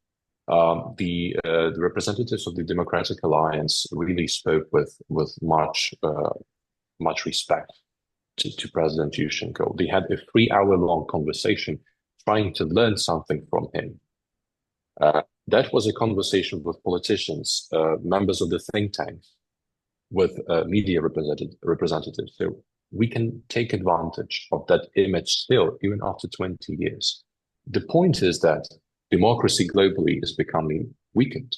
the representatives of the Democratic Alliance really spoke with much respect to President Yushchenko. They had a 3-hour-long conversation trying to learn something from him. That was a conversation with politicians, members of the think tanks, with media representatives. So we can take advantage of that image still, even after 20 years. The point is that democracy globally is becoming weakened.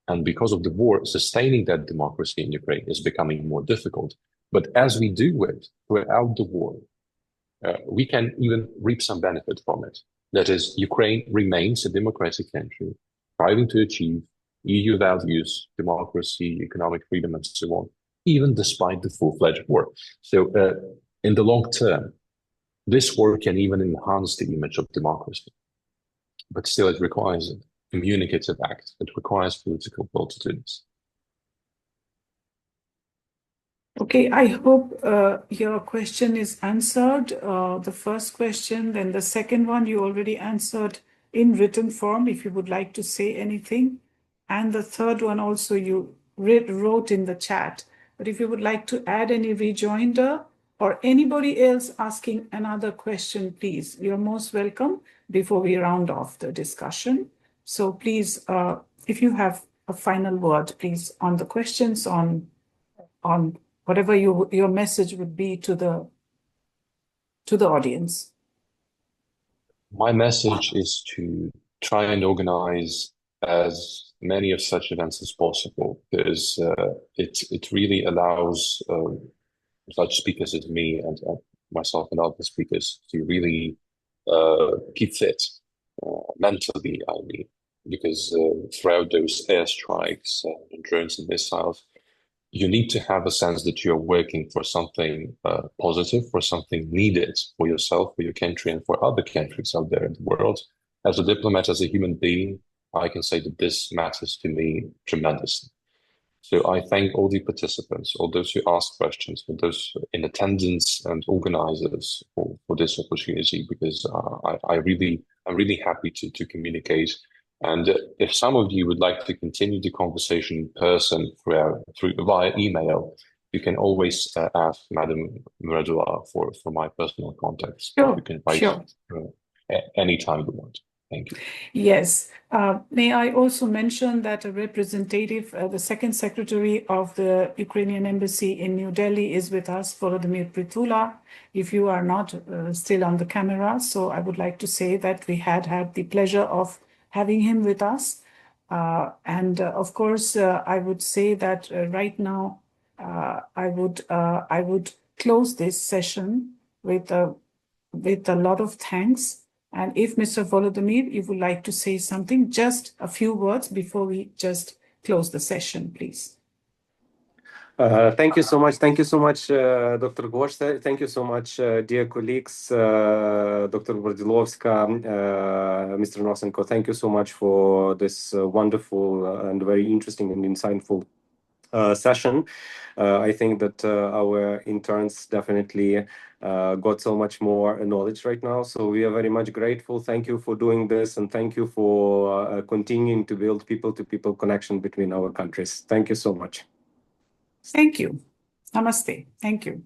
And because of the war, sustaining that democracy in Ukraine is becoming more difficult. But as we do it throughout the war, we can even reap some benefit from it. That is, Ukraine remains a democratic country, striving to achieve EU values, democracy, economic freedom, and so on, even despite the full-fledged war. So in the long term, this war can even enhance the image of democracy. But still, it requires a communicative act. It requires political will to do this. Okay, I hope your question is answered. The first question, then the second one you already answered in written form, if you would like to say anything. And the third one also you wrote in the chat. But if you would like to add any rejoinder or anybody else asking another question, please, you're most welcome before we round off the discussion. So please, if you have a final word, please, on the questions, on whatever your message would be to the audience. My message is to try and organize as many of such events as possible, because it really allows such speakers as me and myself and other speakers to really keep fit mentally, I mean, because throughout those airstrikes and drones and missiles, you need to have a sense that you're working for something positive, for something needed for yourself, for your country, and for other countries out there in the world. As a diplomat, as a human being, I can say that this matters to me tremendously. So I thank all the participants, all those who asked questions, for those in attendance and organizers for this opportunity, because I'm really happy to communicate. And if some of you would like to continue the conversation in person via email, you can always ask Madam Muradova for my personal contacts. Sure, you can write anytime you want. Thank you. Yes. May I also mention that a representative, the second secretary of the Ukrainian embassy in New Delhi is with us, Volodymyr Pritula, if you are not still on the camera. So I would like to say that we had the pleasure of having him with us. Of course, I would say that right now, I would close this session with a lot of thanks. And if Mr. Volodymyr, you would like to say something, just a few words before we just close the session, please. Thank you so much. Thank you so much, Dr. Gosh. Thank you so much, dear colleagues, Dr. Bordilovska, Mr. Nosenko. Thank you so much for this wonderful and very interesting and insightful session. I think that our interns definitely got so much more knowledge right now. So we are very much grateful. Thank you for doing this, and thank you for continuing to build people-to-people connection between our countries. Thank you so much. Thank you. Namaste. Thank you.